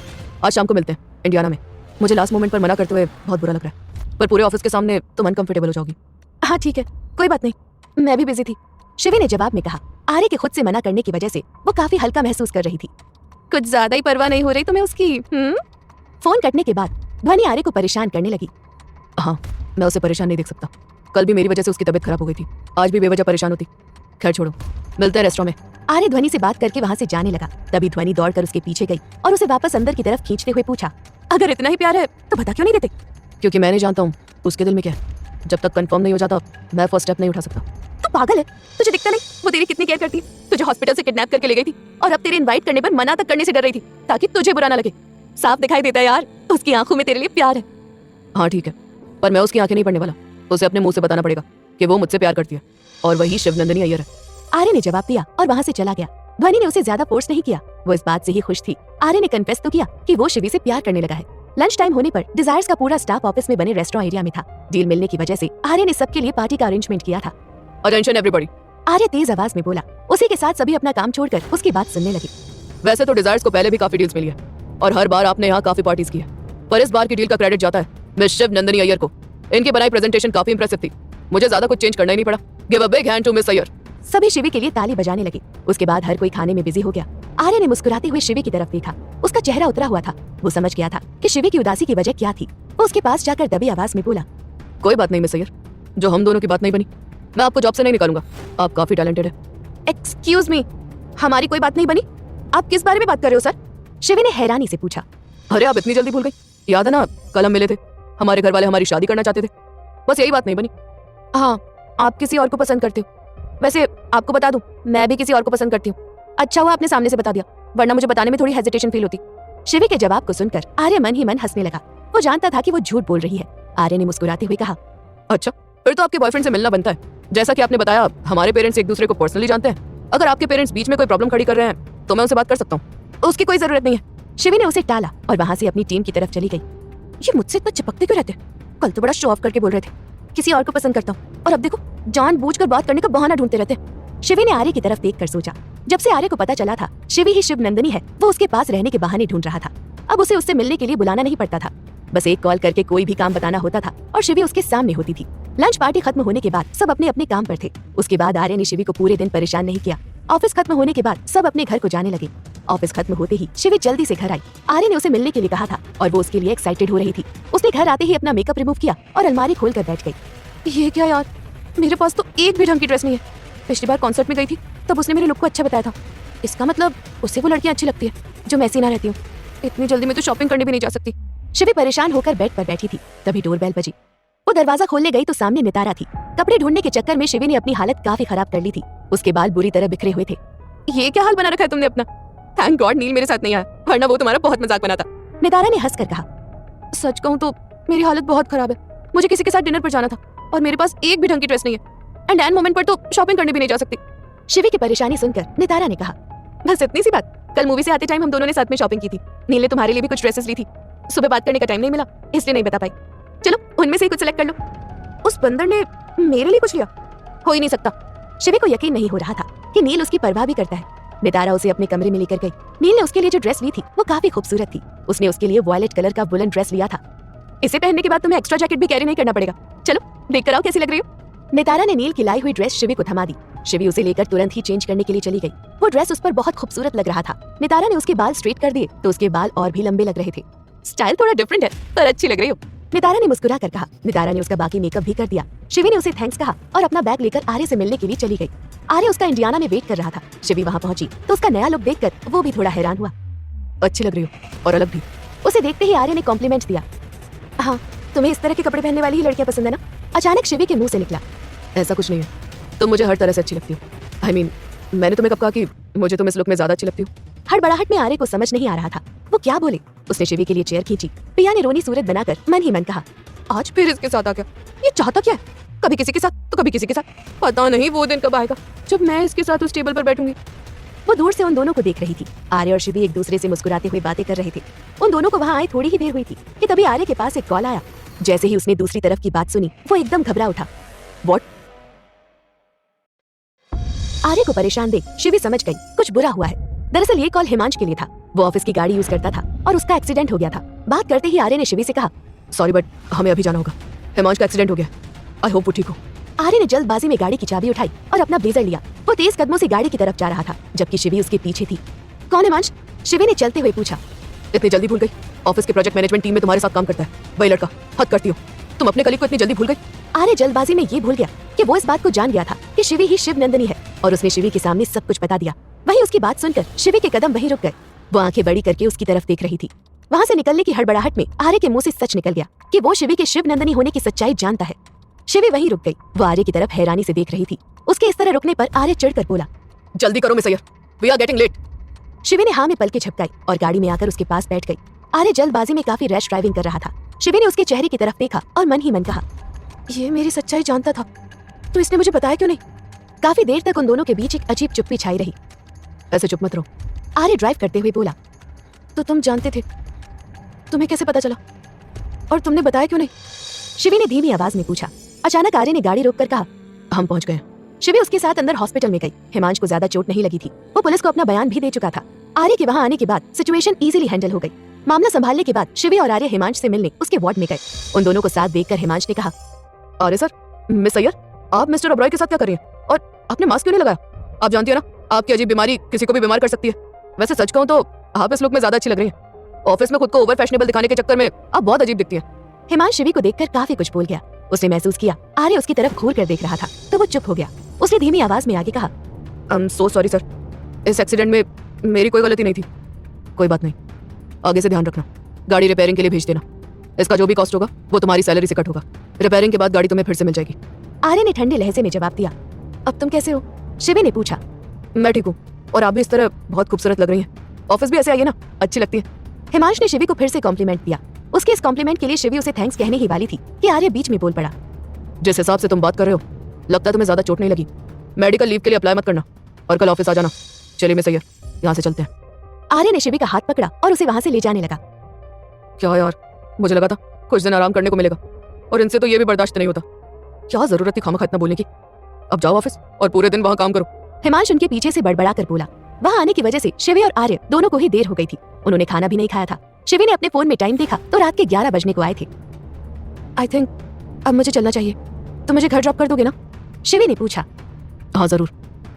आज शाम को मिलते हैं इंडियाना में। मुझे लास्ट मोमेंट पर मना करते हुए बहुत बुरा लग रहा है, पर पूरे ऑफिस के सामने तुम अनकंफर्टेबल हो जाओगी। हाँ ठीक है, कोई बात नहीं, मैं भी बिजी थी। शिवी ने जवाब में कहा। आर्य के खुद से मना करने की वजह से वो काफी हल्का महसूस कर रही थी। कुछ ज्यादा ही परवाह नहीं हो रही तुम्हें उसकी। फोन कटने के बाद ध्वनि आर्य को परेशान करने लगी। हाँ, मैं उसे परेशान नहीं देख सकता। कल भी मेरी वजह से उसकी तबीयत खराब हो गई थी, आज भी बेवजह परेशान होती। खैर छोड़ो, मिलते हैं रेस्टोरेंट में। आर्य ध्वनि से बात करके वहां से जाने लगा। तभी ध्वनि दौड़कर उसके पीछे गई और उसे वापस अंदर की तरफ खींचते हुए पूछा, अगर इतना ही प्यार है तो बता क्यों नहीं देते? क्योंकि मैं नहीं जानता हूँ उसके दिल में क्या है। जब तक कंफर्म नहीं हो जाता मैं फर्स्ट स्टेप नहीं उठा सकता। तू पागल है? तुझे दिखता नहीं वो तेरी कितनी केयर करती है? तुझे हॉस्पिटल से किडनैप करके ले गई थी और अब तेरे इनवाइट करने पर मना तक करने से डर रही थी ताकि तुझे बुरा ना लगे। साफ दिखाई देता है यार, उसकी आंखों में तेरे लिए प्यार है। हाँ ठीक है, पर मैं उसकी आंखें नहीं पढ़ने वाला। उसे अपने मुंह से बताना पड़ेगा कि वो मुझसे प्यार करती है और वही शिवनंदिनी अय्यर है। आर्य ने जवाब दिया और वहां से चला गया। ध्वनि ने उसे ज्यादा फोर्स नहीं किया, वो इस बात से ही खुश थी। आर्य ने कन्फेस तो किया कि वो शिवी से प्यार करने लगा है। लंच टाइम होने पर डिजायर्स का पूरा स्टाफ ऑफिस में बने रेस्टोरेंट एरिया में था। डील मिलने की वजह से आर्य ने सबके लिए पार्टी का अरेंजमेंट किया था। अटेंशन एवरीबॉडी, आर्य तेज आवाज में बोला। उसी के साथ सभी अपना काम छोड़कर उसकी बात सुनने लगे। वैसे तो डिजायर्स को पहले भी काफी डील्स मिली है और हर बार आपने यहाँ काफी पार्टीज की है, पर इस बार की डील का क्रेडिट जाता है मिस शिवनंदिनी अय्यर को। इनकी बनाई प्रेजेंटेशन काफी इंप्रेसिव थी, मुझे ज्यादा कुछ चेंज करना ही नहीं पड़ा। Give a big hand to miss Iyer. सभी शिवी के लिए ताली बजाने लगे। उसके बाद हर कोई खाने में बिजी हो गया। आर्य ने मुस्कुराते हुए शिवी की तरफ देखा। उसका चेहरा उतरा हुआ था। वो समझ गया था कि शिवी की उदासी की वजह क्या थी। वो उसके पास जाकर दबी आवाज में बोला, कोई बात नहीं मिस अय्यर, जो हम दोनों की बात नहीं बनी मैं आपको जॉब से नहीं निकालूंगा। आप काफी टैलेंटेड है। एक्सक्यूज मी, हमारी कोई बात नहीं बनी? आप किस बारे में बात कर रहे हो सर? शिवी ने हैरानी से पूछा। अरे आप इतनी जल्दी भूल गई? याद है ना, कल हम मिले थे, हमारे घर वाले हमारी शादी करना चाहते थे, बस यही बात नहीं बनी। हाँ, आप किसी और को पसंद करते हो। वैसे आपको बता दूं, मैं भी किसी और को पसंद करती हूँ। अच्छा हुआ आपने सामने से बता दिया, वरना मुझे बताने में थोड़ी हेजिटेशन फील होती। शिवी के जवाब को सुनकर आर्य मन ही मन हंसने लगा। वो जानता था कि वो झूठ बोल रही है। आर्य ने मुस्कुराते हुए कहा, अच्छा फिर तो आपके बॉयफ्रेंड से मिलना बनता है। जैसा कि आपने बताया, हमारे पेरेंट्स एक दूसरे को पर्सनली जानते हैं। अगर आपके पेरेंट्स बीच में कोई प्रॉब्लम खड़ी कर रहे हैं तो मैं उनसे बात कर सकता हूँ। उसकी कोई जरूरत नहीं है। शिवी ने उसे टाला और वहां से अपनी टीम की तरफ चली गई। ये मुझसे इतना चिपकते क्यों रहते? कल तो बड़ा शो ऑफ करके बोल रहे थे किसी और को पसंद करता हूँ, और अब देखो जानबूझकर बात करने का बहाना ढूंढते रहते। शिवी ने आर्य की तरफ देखकर सोचा। जब से आर्य को पता चला था शिवी ही शिवनंदिनी है, वो उसके पास रहने के बहाने ढूंढ रहा था। अब उसे उससे मिलने के लिए बुलाना नहीं पड़ता था, बस एक कॉल करके कोई भी काम बताना होता था और शिवी उसके सामने होती थी। लंच पार्टी खत्म होने के बाद सब अपने अपने काम पर थे। उसके बाद आर्य ने शिवी को पूरे दिन परेशान नहीं किया। ऑफिस खत्म होने के बाद सब अपने घर को जाने लगे। ऑफिस खत्म होते ही शिवी जल्दी से घर आई। आर्य ने उसे मिलने के लिए कहा था और वो उसके लिए एक्साइटेड हो रही थी। उसने घर आते ही अपना मेकअप रिमूव किया और अलमारी खोलकर बैठ गई। ये क्या यार, मेरे पास तो एक भी ढंग की ड्रेस नहीं है। पिछली बार कॉन्सर्ट में गई थी तब उसने मेरे लुक को अच्छा बताया था। इसका मतलब उसे वो लड़कियां अच्छी लगती है जो मैसी ना रहती हूँ। इतनी जल्दी मैं तो शॉपिंग करने भी नहीं जा सकती। शिवी परेशान होकर बेड पर बैठी थी। तभी डोरबेल बजी। वो दरवाजा खोलने गई तो सामने नितारा थी। कपड़े ढूंढने के चक्कर में शिवी ने अपनी हालत काफी खराब कर ली थी। उसके बाल बुरी तरह बिखरे हुए थे। ये क्या हाल बना रखा है तुमने अपना? थैंक गॉड नील मेरे साथ नहीं आया, वरना वो तुम्हारा बहुत मजाक बनाता। नितारा ने हंसकर कहा, सच कहूँ तो मेरी हालत बहुत खराब है। मुझे किसी के साथ डिनर पर जाना था और मेरे पास एक भी ढंग की ड्रेस नहीं है। एंड एंड मोमेंट पर तो शॉपिंग करने भी नहीं जा सकती। शिवी की परेशानी सुनकर नितारा ने कहा, बस इतनी सी बात? कल मूवी से आते टाइम हम दोनों ने साथ में शॉपिंग की थी। नील ने तुम्हारे लिए भी कुछ ड्रेसेस ली थी। सुबह बात करने का टाइम नहीं मिला, इसलिए नहीं बता पाई। चलो उनमें से ही कुछ सिलेक्ट कर लो। उस बंदर ने मेरे लिए कुछ लिया? हो ही नहीं सकता। शिवी को यकीन नहीं हो रहा था कि नील उसकी परवाह भी करता है। नितारा उसे अपने कमरे में लेकर गई। नील ने उसके लिए जो ड्रेस ली थी वो काफी खूबसूरत थी। उसने उसके लिए वॉयलेट कलर का वुलन ड्रेस लिया था। इसे पहनने के बाद तुम्हें एक्स्ट्रा जैकेट भी कैरी नहीं करना पड़ेगा। चलो देख कर आओ कैसी लग रही हो। नितारा ने नील की लाई हुई ड्रेस शिवी को थमा दी। शिवी उसे लेकर तुरंत ही चेंज करने के लिए चली गई। वो ड्रेस उस पर बहुत खूबसूरत लग रहा था। नितारा ने उसके बाल स्ट्रेट कर दिए तो उसके बाल और भी लंबे लग रहे थे। स्टाइल थोड़ा डिफरेंट है पर अच्छी लग रही हो, नितारा ने मुस्कुरा कर कहा। नितारा ने उसका बाकी मेकअप भी कर दिया। शिवी ने उसे थैंक्स कहा और अपना बैग लेकर आर्य से मिलने के लिए चली गई। आर्य उसका इंडियाना में वेट कर रहा था। शिवी वहाँ पहुंची तो उसका नया लुक देखकर वो भी थोड़ा हैरान हुआ। अच्छी लग रही हो और अलग भी। उसे देखते ही आर्य ने कॉम्प्लीमेंट दिया। हाँ, तुम्हें इस तरह के कपड़े पहनने वाली ही लड़कियां पसंद है ना? अचानक शिवी के मुंह से निकला। ऐसा कुछ नहीं है, तुम मुझे हर तरह से अच्छी लगती हो। I mean, मैंने तुम्हें कब कहा कि मुझे तुम इस लुक में ज्यादा अच्छी लगती हो? हड़बड़ाहट में आर्य को समझ नहीं आ रहा था वो क्या बोले। उसने शिवी के लिए चेयर खींची। प्रिया ने रोनी सूरत बनाकर मन ही मन कहा, आज फिर इसके साथ आ गया। ये चाहता क्या है? कभी किसी के साथ तो कभी किसी के साथ। पता नहीं वो दिन कब आएगा जब मैं इसके साथ उस टेबल पर बैठूंगी। वो दूर से उन दोनों को देख रही थी। आर्य और शिवी एक दूसरे से मुस्कुराते हुए बातें कर रहे थे। उन दोनों को वहाँ आए थोड़ी ही देर हुई थी कि तभी आर्य के पास एक कॉल आया। जैसे ही उसने दूसरी तरफ की बात सुनी वो एकदम घबरा उठा। What? आर्य को परेशान देख शिवी समझ गई कुछ बुरा हुआ है। दरअसल ये कॉल हिमांश के लिए था। वो ऑफिस की गाड़ी यूज करता था और उसका एक्सीडेंट हो गया था। बात करते ही आर्य ने शिवी से कहा, सॉरी बट हमें अभी जाना होगा। हिमांश का एक्सीडेंट हो गया। आई होप वो ठीक हो। आर्य ने जल्दबाजी में गाड़ी की चाबी उठाई और अपना ब्लेजर लिया। वो तेज कदमों से गाड़ी की तरफ जा रहा था जबकि शिवी उसके पीछे थी। कौन हिमांश? शिवी ने चलते हुए पूछा। इतनी जल्दी भूल गई? ऑफिस के प्रोजेक्ट मैनेजमेंट टीम में तुम्हारे साथ काम करता है वही लड़का। हद करती हो, तुम अपने कलीग को इतनी जल्दी भूल गई? आर्य जल्दबाजी में ये भूल गया कि वो इस बात को जान गया था कि शिवी ही शिव नंदिनी है और उसने शिवी के सामने सब कुछ बता दिया। वहीं उसकी बात सुनकर शिवी के कदम वहीं रुक गए। वो आंखें बड़ी करके उसकी तरफ देख रही थी। वहां से निकलने की हड़बड़ाहट में आर्य के मुंह से सच निकल गया कि वो शिवी के शिव नंदिनी होने की सच्चाई जानता है। शिवी वहीं रुक गई। वो आर्य की तरफ हैरानी से देख रही थी। उसके इस तरह रुकने पर आर्य चिढ़कर बोला, जल्दी करो miss Iyer, we are getting late. Shivi ने हाँ में पलकें झपकाई और गाड़ी में आकर उसके पास बैठ गई। आर्य जल्दबाजी में काफी रैश ड्राइविंग कर रहा था। शिवी ने उसके चेहरे की तरफ देखा और मन ही मन कहा, ये मेरी सच्चाई जानता था तो इसने मुझे बताया क्यों नहीं? काफी देर तक उन दोनों के बीच एक अजीब चुप्पी छाई रही। ऐसे चुप मत रहो, आर्य ड्राइव करते हुए बोला। तो तुम जानते थे? तुम्हें कैसे पता चला और तुमने बताया क्यों नहीं? शिवी ने धीमी आवाज में पूछा। अचानक आर्य ने गाड़ी रोककर कहा, हम पहुंच गए। शिवी उसके साथ अंदर हॉस्पिटल में गई। हिमांश को ज्यादा चोट नहीं लगी थी। वो पुलिस को अपना बयान भी दे चुका था। आर्य के वहां आने के बाद सिचुएशन इजीली हैंडल हो गई। मामला संभालने के बाद शिवी और आर्य हिमांश से मिलने उसके वार्ड में गए। उन दोनों को साथ देखकर हिमांश ने कहा, अरे सर, मिस अय्यर, आप मिस्टर ओबरॉय के साथ क्या कर रही हैं? और आपने मास्क क्यों नहीं लगाया? आप जानती है ना, आपकी अजीब बीमारी किसी को भी बीमार कर सकती है। वैसे सच कहूं तो आप इस लुक में ज्यादा अच्छी लग रही हैं। ऑफिस में खुद को ओवर फैशनेबल दिखाने के चक्कर में आप बहुत अजीब दिखती हैं। हिमांश शिवी को देखकर काफी कुछ बोल गया। उसने महसूस किया आर्य उसकी तरफ घूर कर देख रहा था तो वो चुप हो गया। उसने धीमी आवाज में आगे कहा, आई एम सो सॉरी सर, इस एक्सीडेंट में मेरी कोई गलती नहीं थी। कोई बात नहीं, आगे से ध्यान रखना। गाड़ी रिपेयरिंग के लिए भेज देना। इसका जो भी कॉस्ट होगा वो तुम्हारी सैलरी से कट होगा। रिपेयरिंग के बाद गाड़ी तुम्हें फिर से मिल जाएगी। आर्य ने ठंडे लहजे में जवाब दिया। अब तुम कैसे हो? शिवी ने पूछा। मैं ठीक हूँ और आप भी इस तरह बहुत खूबसूरत लग रही हैं। ऑफिस भी ऐसे आइए ना, अच्छी लगती है। हिमांश ने शिवी को फिर से कॉम्प्लीमेंट दिया। उसके इस कॉम्प्लीमेंट के लिए शिवी उसे थैंक्स कहने ही वाली थी कि आर्य बीच में बोल पड़ा। जिस हिसाब से तुम बात कर रहे हो लगता है तुम्हें ज्यादा चोट नहीं लगी। मेडिकल लीव के लिए अप्लाई मत करना और कल ऑफिस आ जाना। चलिए मिस अय्यर, यहाँ से चलते हैं। आर्य ने शिवी का हाथ पकड़ा और उसे वहां से ले जाने लगा। क्या यार, मुझे लगा था कुछ दिन आराम करने को मिलेगा और इनसे तो ये भी बर्दाश्त नहीं होता। क्या जरूरत थी खामखा इतना बोलने की? अब जाओ ऑफिस और पूरे दिन वहाँ काम करो। हिमांश उनके पीछे से बड़बड़ा कर बोला। वहाँ आने की वजह से शिवी और आर्य दोनों को ही देर हो गई थी। उन्होंने खाना भी नहीं खाया था। शिवी ने अपने फोन में टाइम देखा तो रात के 11 बजने को आए थे। आई थिंक अब मुझे चलना चाहिए, तो मुझे घर ड्रॉप कर दोगे ना? शिवी ने पूछा। हाँ जरूर,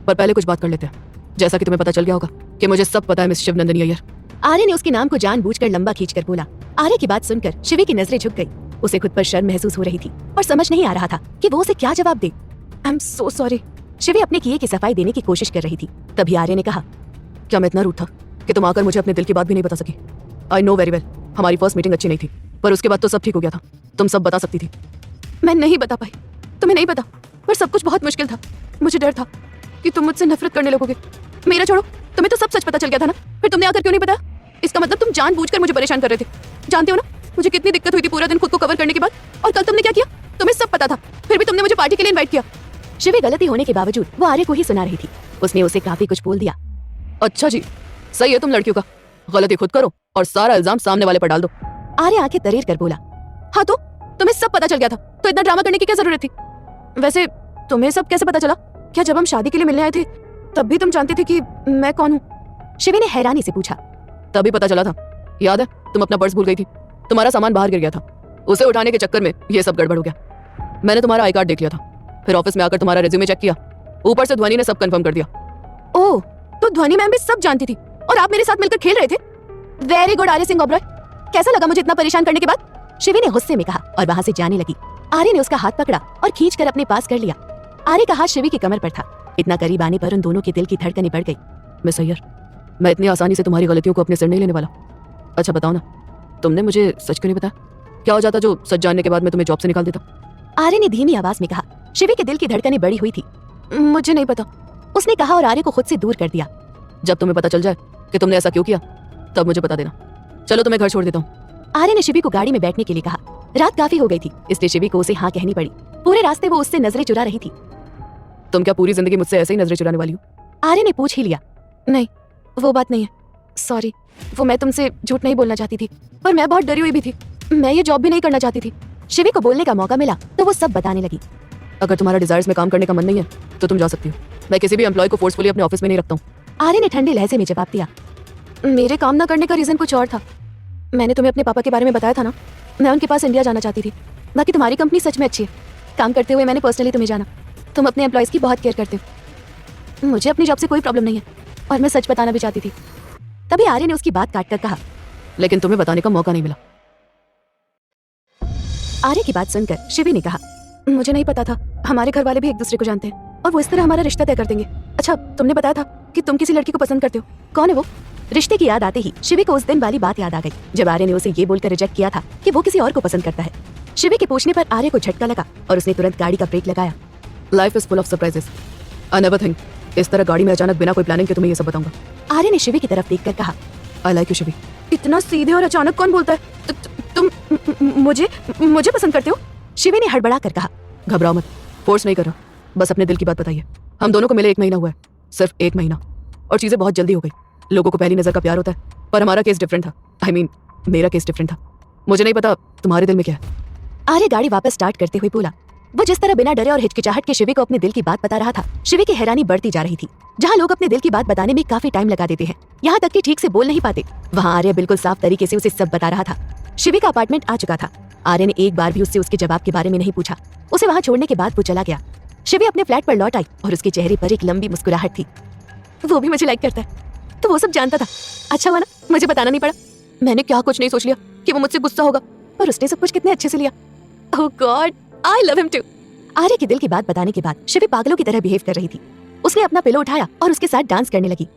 पर पहले कुछ बात कर लेते हैं। जैसा कि तुम्हें पता चल गया होगा कि मुझे सब पता है मिस शिव नंदिनी अय्यर। आर्य ने उसके नाम को जानबूझकर लंबा खींचकर बोला। आर्य की बात सुनकर शिवी की नजरें झुक गई। उसे खुद पर शर्म महसूस हो रही थी और समझ नहीं आ रहा था कि वो उसे क्या जवाब दे। I am so sorry. Shivi अपने किए की सफाई देने की कोशिश कर रही थी। तभी आर्य ने कहा, क्या मैं इतना रूड था कि तुम आकर मुझे अपने दिल की बात भी नहीं बता सकी? आई नो वेरी वेल, हमारी फर्स्ट मीटिंग अच्छी नहीं थी, पर उसके बाद तो सब ठीक हो गया था। तुम सब बता सकती थी। मैं नहीं बता पाई, तुम्हें नहीं पता, पर सब कुछ बहुत मुश्किल था। मुझे डर था कि तुम मुझसे नफरत करने लगोगे। मेरा छोड़ो, तुम्हें तो सब सच पता चल गया था ना, फिर तुमने आकर क्यों नहीं बताया? इसका मतलब तुम जानबूझकर मुझे परेशान कर रहे थे। जानते हो ना मुझे कितनी दिक्कत हुई थी पूरा दिन खुद को कवर करने के बाद। और कल तुमने क्या किया? तुम्हें सब पता था, फिर भी तुमने मुझे पार्टी के लिए इनवाइट किया। शिवी गलती होने के बावजूद वो आर्य को ही सुना रही थी। उसने उसे काफी कुछ बोल दिया। अच्छा जी, सही है तुम लड़कियों का, गलती खुद करो और सारा इल्जाम सामने वाले पर डाल दो। आर्य आंखें तरेर कर बोला, हाँ तो तुम्हें सब पता चल गया था, तो इतना ड्रामा करने की क्या जरूरत थी? वैसे तुम्हें सब कैसे पता चला? क्या जब हम शादी के लिए मिलने आए थे तब भी तुम जानती थी कि मैं कौन हूँ? शिवी ने हैरानी से पूछा। तभी पता चला था। याद है तुम अपना पर्स भूल गई थी, तुम्हारा सामान बाहर गिर गया था, उसे उठाने के चक्कर में ये सब गड़बड़ हो गया। मैंने तुम्हारा आई कार्ड देख लिया था, फिर ऑफिस में आकर तुम्हारा रिज्यूमे चेक किया, ऊपर से ध्वनि ने सब कंफर्म कर दिया। ओह, तो ध्वनि मैम भी सब जानती थी और आप मेरे साथ मिलकर खेल रहे थे। वेरी गुड आर्य सिंह ओबरॉय, कैसा लगा मुझे इतना परेशान करने के बाद? शिवी ने गुस्से में कहा और वहां से जाने लगी। आर्य ने उसका हाथ पकड़ा और खींचकर अपने पास कर लिया। आर्य का हाथ शिवी की कमर पर था। इतना करीब आने पर उन दोनों के दिल की धड़कनें बढ़ गई। मिस अय्यर, मैं इतनी आसानी से तुम्हारी गलतियों को अपने सिर नहीं लेने वाला। अच्छा बताओ ना, तुमने मुझे सच क्यों नहीं बताया? क्या हो जाता जो सच जानने के बाद मैं तुम्हें जॉब से निकाल देता? आर्य ने धीमी आवाज में कहा। शिवी के दिल की धड़कनें बढ़ी हुई थी। मुझे नहीं पता, उसने कहा और आर्य को खुद से दूर कर दिया। जब तुम्हें पता चल जाए कि तुमने ऐसा क्यों किया तब मुझे बता देना। चलो तुम्हें घर छोड़ देता हूँ। आर्य ने शिवी को गाड़ी में बैठने के लिए कहा। रात काफी हो गई थी, इसलिए शिवी को उसे हाँ कहनी पड़ी। पूरे रास्ते वो उससे नजरें चुरा रही थी। तुम क्या पूरी जिंदगी मुझसे ऐसे ही नजरें चुराने वाली हो? आर्य ने पूछ ही लिया। नहीं, वो बात नहीं है, सॉरी। वो मैं तुमसे झूठ नहीं बोलना चाहती थी, पर मैं बहुत डरी हुई भी थी। मैं ये जॉब भी नहीं करना चाहती थी। शिवी को बोलने का मौका मिला तो वो सब बताने लगी। अगर तुम्हारा डिजायर्स में काम करने का मन नहीं है तो तुम जा सकती हो। मैं किसी भी एम्प्लॉय को फोर्सफुली अपने ऑफिस में नहीं रखता हूँ। आर्य ने ठंडे लहजे में जवाब दिया। मेरे काम ना करने का रीजन कुछ और था। मैंने तुम्हें अपने पापा के बारे में बताया था ना, मैं उनके पास इंडिया जाना चाहती थी। बाकी तुम्हारी कंपनी सच में अच्छी है। काम करते हुए मैंने पर्सनली तुम्हें जाना। तुम अपने एम्प्लॉयज की बहुत केयर करते हो। मुझे अपनी जॉब से कोई प्रॉब्लम नहीं है और मैं सच बताना भी चाहती थी। तभी आर्य ने उसकी बात काटकर कहा, लेकिन तुम्हें बताने का मौका नहीं मिला। आर्य की बात सुनकर शिवी ने कहा, मुझे नहीं पता था, हमारे घर वाले भी एक दूसरे को जानते हैं और वो इस तरह हमारा रिश्ता तय कर देंगे। अच्छा, तुमने बताया था कि तुम किसी लड़की को पसंद करते हो, कौन है वो? रिश्ते की याद आते ही शिवी को उस दिन वाली बात याद आ गई जब आर्य ने उसे ये बोलकर रिजेक्ट किया था कि वो किसी और को पसंद करता है। शिवी के पूछने पर आर्य को झटका लगा और उसने तुरंत गाड़ी का ब्रेक लगाया। Life is full of surprises. I never think इस तरह गाड़ी में अचानक बिना कोई प्लानिंग के तुम्हें ये सब बताऊंगा। आर्य ने शिवी की तरफ देखकर कहा, आई लाइक यू शिवी। इतना सीधे और अचानक कौन बोलता है? तुम मुझे पसंद करते हो? शिवी ने हड़बड़ा कर कहा। घबराओ मत, फोर्स नहीं कर रहा, बस अपने दिल की बात बताइए। हम दोनों को मिले 1 महीना हुआ है, सिर्फ 1 महीना, और चीजें बहुत जल्दी हो गई। लोगों को पहली नजर का प्यार होता है, पर हमारा केस डिफरेंट था। आई मीन मेरा केस डिफरेंट था। मुझे नहीं पता तुम्हारे दिल में क्या है। आर्य गाड़ी वापस स्टार्ट करते हुए बोला। वो जिस तरह बिना डरे और हिचकिचाहट के शिवी को अपने दिल की बात बता रहा था, शिवी की हैरानी बढ़ती जा रही थी। जहाँ लोग अपने दिल की बात बताने में काफी टाइम लगा देते हैं, यहाँ तक कि ठीक से बोल नहीं पाते, वहाँ आर्य बिल्कुल साफ तरीके से उसे सब बता रहा था। शिवी का अपार्टमेंट आ चुका था। आर्य ने एक बार भी उससे उसके जवाब के बारे में नहीं पूछा। उसे वहाँ छोड़ने के बाद वो चला गया। शिवी अपने फ्लैट पर लौट आई और उसके चेहरे पर एक लंबी मुस्कुराहट थी। वो भी मुझे लाइक करता है, तो वो सब जानता था। अच्छा हुआ ना मुझे बताना नहीं पड़ा। मैंने क्या कुछ नहीं सोच लिया कि वो मुझसे गुस्सा होगा, पर उसने सब कुछ कितने अच्छे से लिया। Oh God, I love him too. Arya के दिल की बात बताने के बाद शिवी पागलों की तरह बिहेव कर रही थी। उसने अपना पिलो उठाया और उसके साथ डांस करने लगी।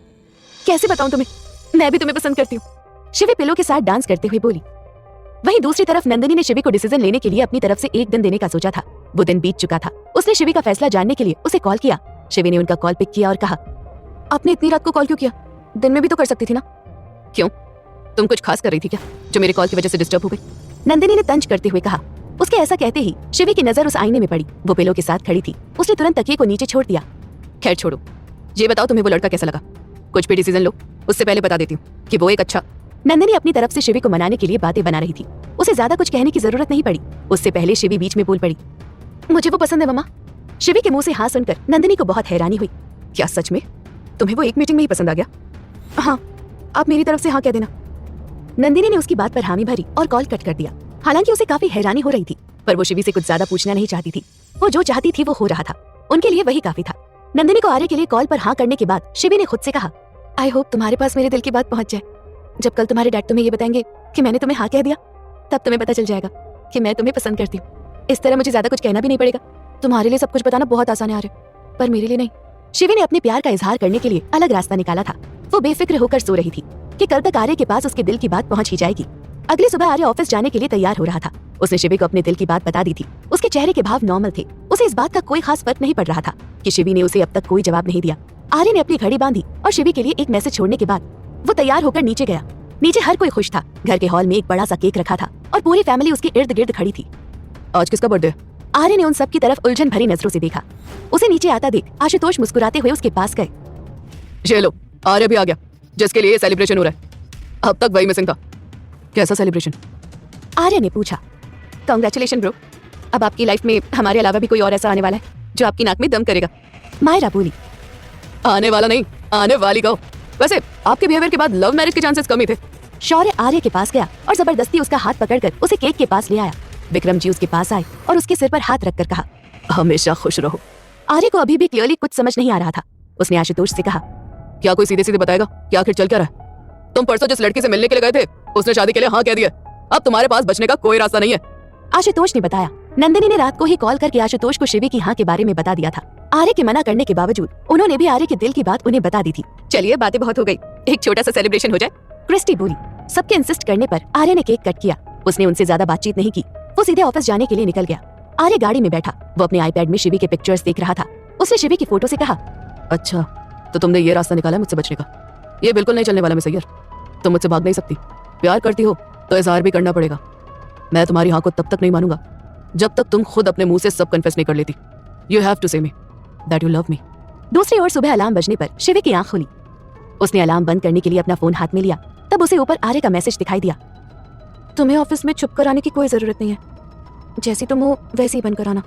कैसे बताऊं तुम्हें, मैं भी तुम्हें पसंद करती हूँ, शिवी पिलो के साथ डांस करते हुए बोली। वहीं दूसरी तरफ नंदिनी ने शिवी को डिसीजन लेने के लिए अपनी तरफ से 1 दिन देने का सोचा था। वो दिन बीत चुका था। उसने शिवी का फैसला जानने के लिए उसे कॉल किया। शिवी ने उनका कॉल पिक किया और कहा, आपने इतनी रात को कॉल क्यों किया? दिन में भी तो कर सकती थी ना। क्यों, तुम कुछ खास कर रही थी क्या जो मेरे कॉल की वजह से डिस्टर्ब हो गई? नंदिनी ने तंज करते हुए कहा। उसके ऐसा कहते ही शिवी की नजर उस आईने में पड़ी। वो पिलो के साथ खड़ी थी। उसने तुरंत तकिए को नीचे छोड़ दिया। खैर छोड़ो, ये बताओ तुम्हें वो लड़का कैसा लगा? कुछ भी डिसीजन लो, उससे पहले बता देती हूँ कि वो एक अच्छा। नंदिनी अपनी तरफ से शिवी को मनाने के लिए बातें बना रही थी। उसे ज्यादा कुछ कहने की जरूरत नहीं पड़ी। उससे पहले शिवी बीच में बोल पड़ी, मुझे वो पसंद है मम्मा। शिवी के मुंह से हाँ सुनकर नंदिनी को बहुत हैरानी हुई। क्या सच में तुम्हें वो एक मीटिंग में ही पसंद आ गया? हाँ, आप मेरी तरफ से हाँ कह देना। नंदिनी ने उसकी बात पर हामी भरी और कॉल कट कर दिया। हालांकि उसे काफी हैरानी हो रही थी, पर वो शिवी से कुछ ज्यादा पूछना नहीं चाहती थी। वो जो चाहती थी वो हो रहा था। उनके लिए वही काफी था। नंदिनी को आर्य के लिए कॉल पर हाँ करने के बाद शिवी ने खुद से कहा, आई होप तुम्हारे पास मेरे दिल की बात पहुंच जाए। जब कल तुम्हारे डैड तुम्हें ये बताएंगे कि मैंने तुम्हें हाँ कह दिया, तब तुम्हें पता चल जाएगा कि मैं तुम्हें पसंद करती हूँ। इस तरह मुझे ज्यादा कुछ कहना भी नहीं पड़ेगा। तुम्हारे लिए सब कुछ बताना बहुत आसान है आर्य, पर मेरे लिए नहीं। शिवी ने अपने प्यार का इजहार करने के लिए अलग रास्ता निकाला था। वो बेफिक्र होकर सो रही थी कि कल तक आर्य के पास उसके दिल की बात पहुंच ही जाएगी। अगली सुबह आर्य ऑफिस जाने के लिए तैयार हो रहा था। उसने शिवी को अपने दिल की बात बता दी थी। उसके चेहरे के भाव नॉर्मल थे। उसे इस बात का कोई खास फर्क नहीं पड़ रहा था कि शिवी ने उसे अब तक कोई जवाब नहीं दिया। आर्य ने अपनी घड़ी बांधी और शिवी के लिए एक मैसेज छोड़ने के बाद वो तैयार होकर नीचे गया। नीचे हर कोई खुश था। घर के हॉल में एक बड़ा सा केक रखा था और पूरी फैमिली उसके इर्द गिर्द खड़ी थी। आज किसका बर्थडे? आर्य ने उन सब की तरफ उलझन भरी नजरों से देखा। उसे नीचे आता देख आशुतोष मुस्कुराते हुए उसके पास गए। ये लो, आर्य भी आ गया, जिसके लिए सेलिब्रेशन हो रहा है। अब तक वही मिसिंग था। कैसा सेलिब्रेशन? आर्य ने पूछा। कांग्रेचुलेशन ब्रो, अब आपकी लाइफ में हमारे अलावा भी कोई और ऐसा आने वाला है जो आपकी नाक में दम करेगा। मायरा बोली। आने वाला नहीं, आने वाली कहो। वैसे आपके बिहेवियर के बाद लव मैरिज के चांसेस कम ही थे। शौर्य आर्य के पास गया और जबरदस्ती उसका हाथ पकड़कर उसे केक के पास ले आया। विक्रम जी उसके पास आए और उसके सिर पर हाथ रखकर कहा, हमेशा खुश रहो। आर्य को अभी भी क्लियरली कुछ समझ नहीं आ रहा था। उसने आशुतोष से कहा, क्या कोई सीधे सीधे बताएगा कि आखिर चल क्या रहा है? तुम परसों जिस लड़की से मिलने के लिए गए थे, उसने शादी के लिए हाँ कह दिया। अब तुम्हारे पास बचने का कोई रास्ता नहीं है। आशुतोष ने बताया। नंदिनी ने रात को ही कॉल करके आशुतोष को शिवी की हाँ के बारे में बता दिया था। आर्य के मना करने के बावजूद उन्होंने भी आर्य के दिल की बात उन्हें बता दी थी। चलिए बातें बहुत हो गई, एक छोटा सा सेलिब्रेशन हो जाए, क्रिस्टी बोली। सबके इंसिस्ट करने पर आर्य ने केक कट किया। उसने उनसे ज्यादा बातचीत नहीं की, वो सीधे ऑफिस जाने के लिए निकल गया। आर्य गाड़ी में बैठा, वो अपने आईपैड में शिवी के पिक्चर्स देख रहा था। उसने शिवी की फोटो से कहा, अच्छा, तो तुमने ये रास्ता निकाला मुझसे बचने का। ये बिल्कुल नहीं चलने वाला मिस अय्यर। तुम मुझसे भाग नहीं सकती। प्यार करती हो तो इजहार भी करना पड़ेगा। मैं तुम्हारी हाँ को तब तक नहीं मानूंगा जब तक तुम खुद अपने मुंह से सब कन्फेस नहीं कर लेती। यू हैव टू से me that you love me. दूसरी ओर सुबह अलार्म बजने पर शिवी की आंख खुली। उसने अलार्म बंद करने के लिए अपना फोन हाथ में लिया, तब उसे ऊपर आर्य का मैसेज दिखाई दिया। तुम्हें ऑफिस में छुप कर आने की कोई जरूरत नहीं है, जैसी तुम हो वैसी ही बन कर आना।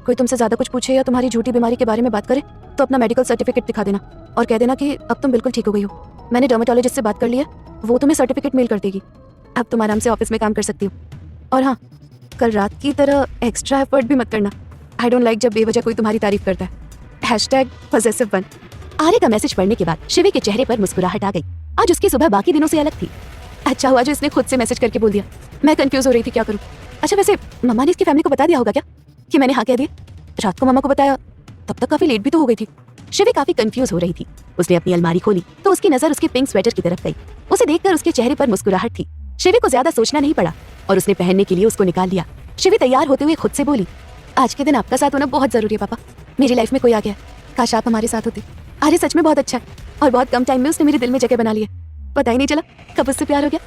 कोई तुमसे ज्यादा कुछ पूछे या तुम्हारी झूठी बीमारी के बारे में बात करे तो अपना मेडिकल सर्टिफिकेट दिखा देना और कह देना कि अब तुम बिल्कुल ठीक हो गई हो। मैंने डर्मेटोलॉजिस्ट से बात कर ली है, वो तुम्हें सर्टिफिकेट मेल कर देगी। अब तुम आराम से ऑफिस में काम कर सकती हो। और हाँ, कल रात की तरह एक्स्ट्रा एफर्ट भी मत करना। आई डोंट लाइक जब बेवजह कोई तुम्हारी तारीफ करता है। #possessive1। आर्य का मैसेज पढ़ने के बाद शिवी के चेहरे पर मुस्कुराहट आ गई। आज उसकी सुबह बाकी दिनों से अलग थी। अच्छा हुआ जो इसने खुद से मैसेज करके बोल दिया। मैं कंफ्यूज हो रही थी क्या करूं। अच्छा वैसे मम्मा ने इसकी फैमिली को बता दिया होगा क्या कि मैंने हाँ कह दिया? रात को मम्मा को बताया तब तक काफी लेट भी तो हो गई थी। शिवी काफी कंफ्यूज हो रही थी। उसने अपनी अलमारी खोली तो उसकी नजर उसके पिंक स्वेटर की तरफ गई। उसे देखकर उसके चेहरे पर मुस्कुराहट थी। शिवी को ज्यादा सोचना नहीं पड़ा और उसने पहनने के लिए उसको निकाल लिया। शिवी तैयार होते हुए खुद से बोली, आज के दिन आपका साथ होना बहुत जरूरी है पापा। मेरी लाइफ में कोई आ गया, काश आप हमारे साथ होते। आर्य सच में बहुत अच्छा है और बहुत कम टाइम में उसने मेरे दिल में जगह बना ली है। पता ही नहीं चला कब उससे प्यार हो गया।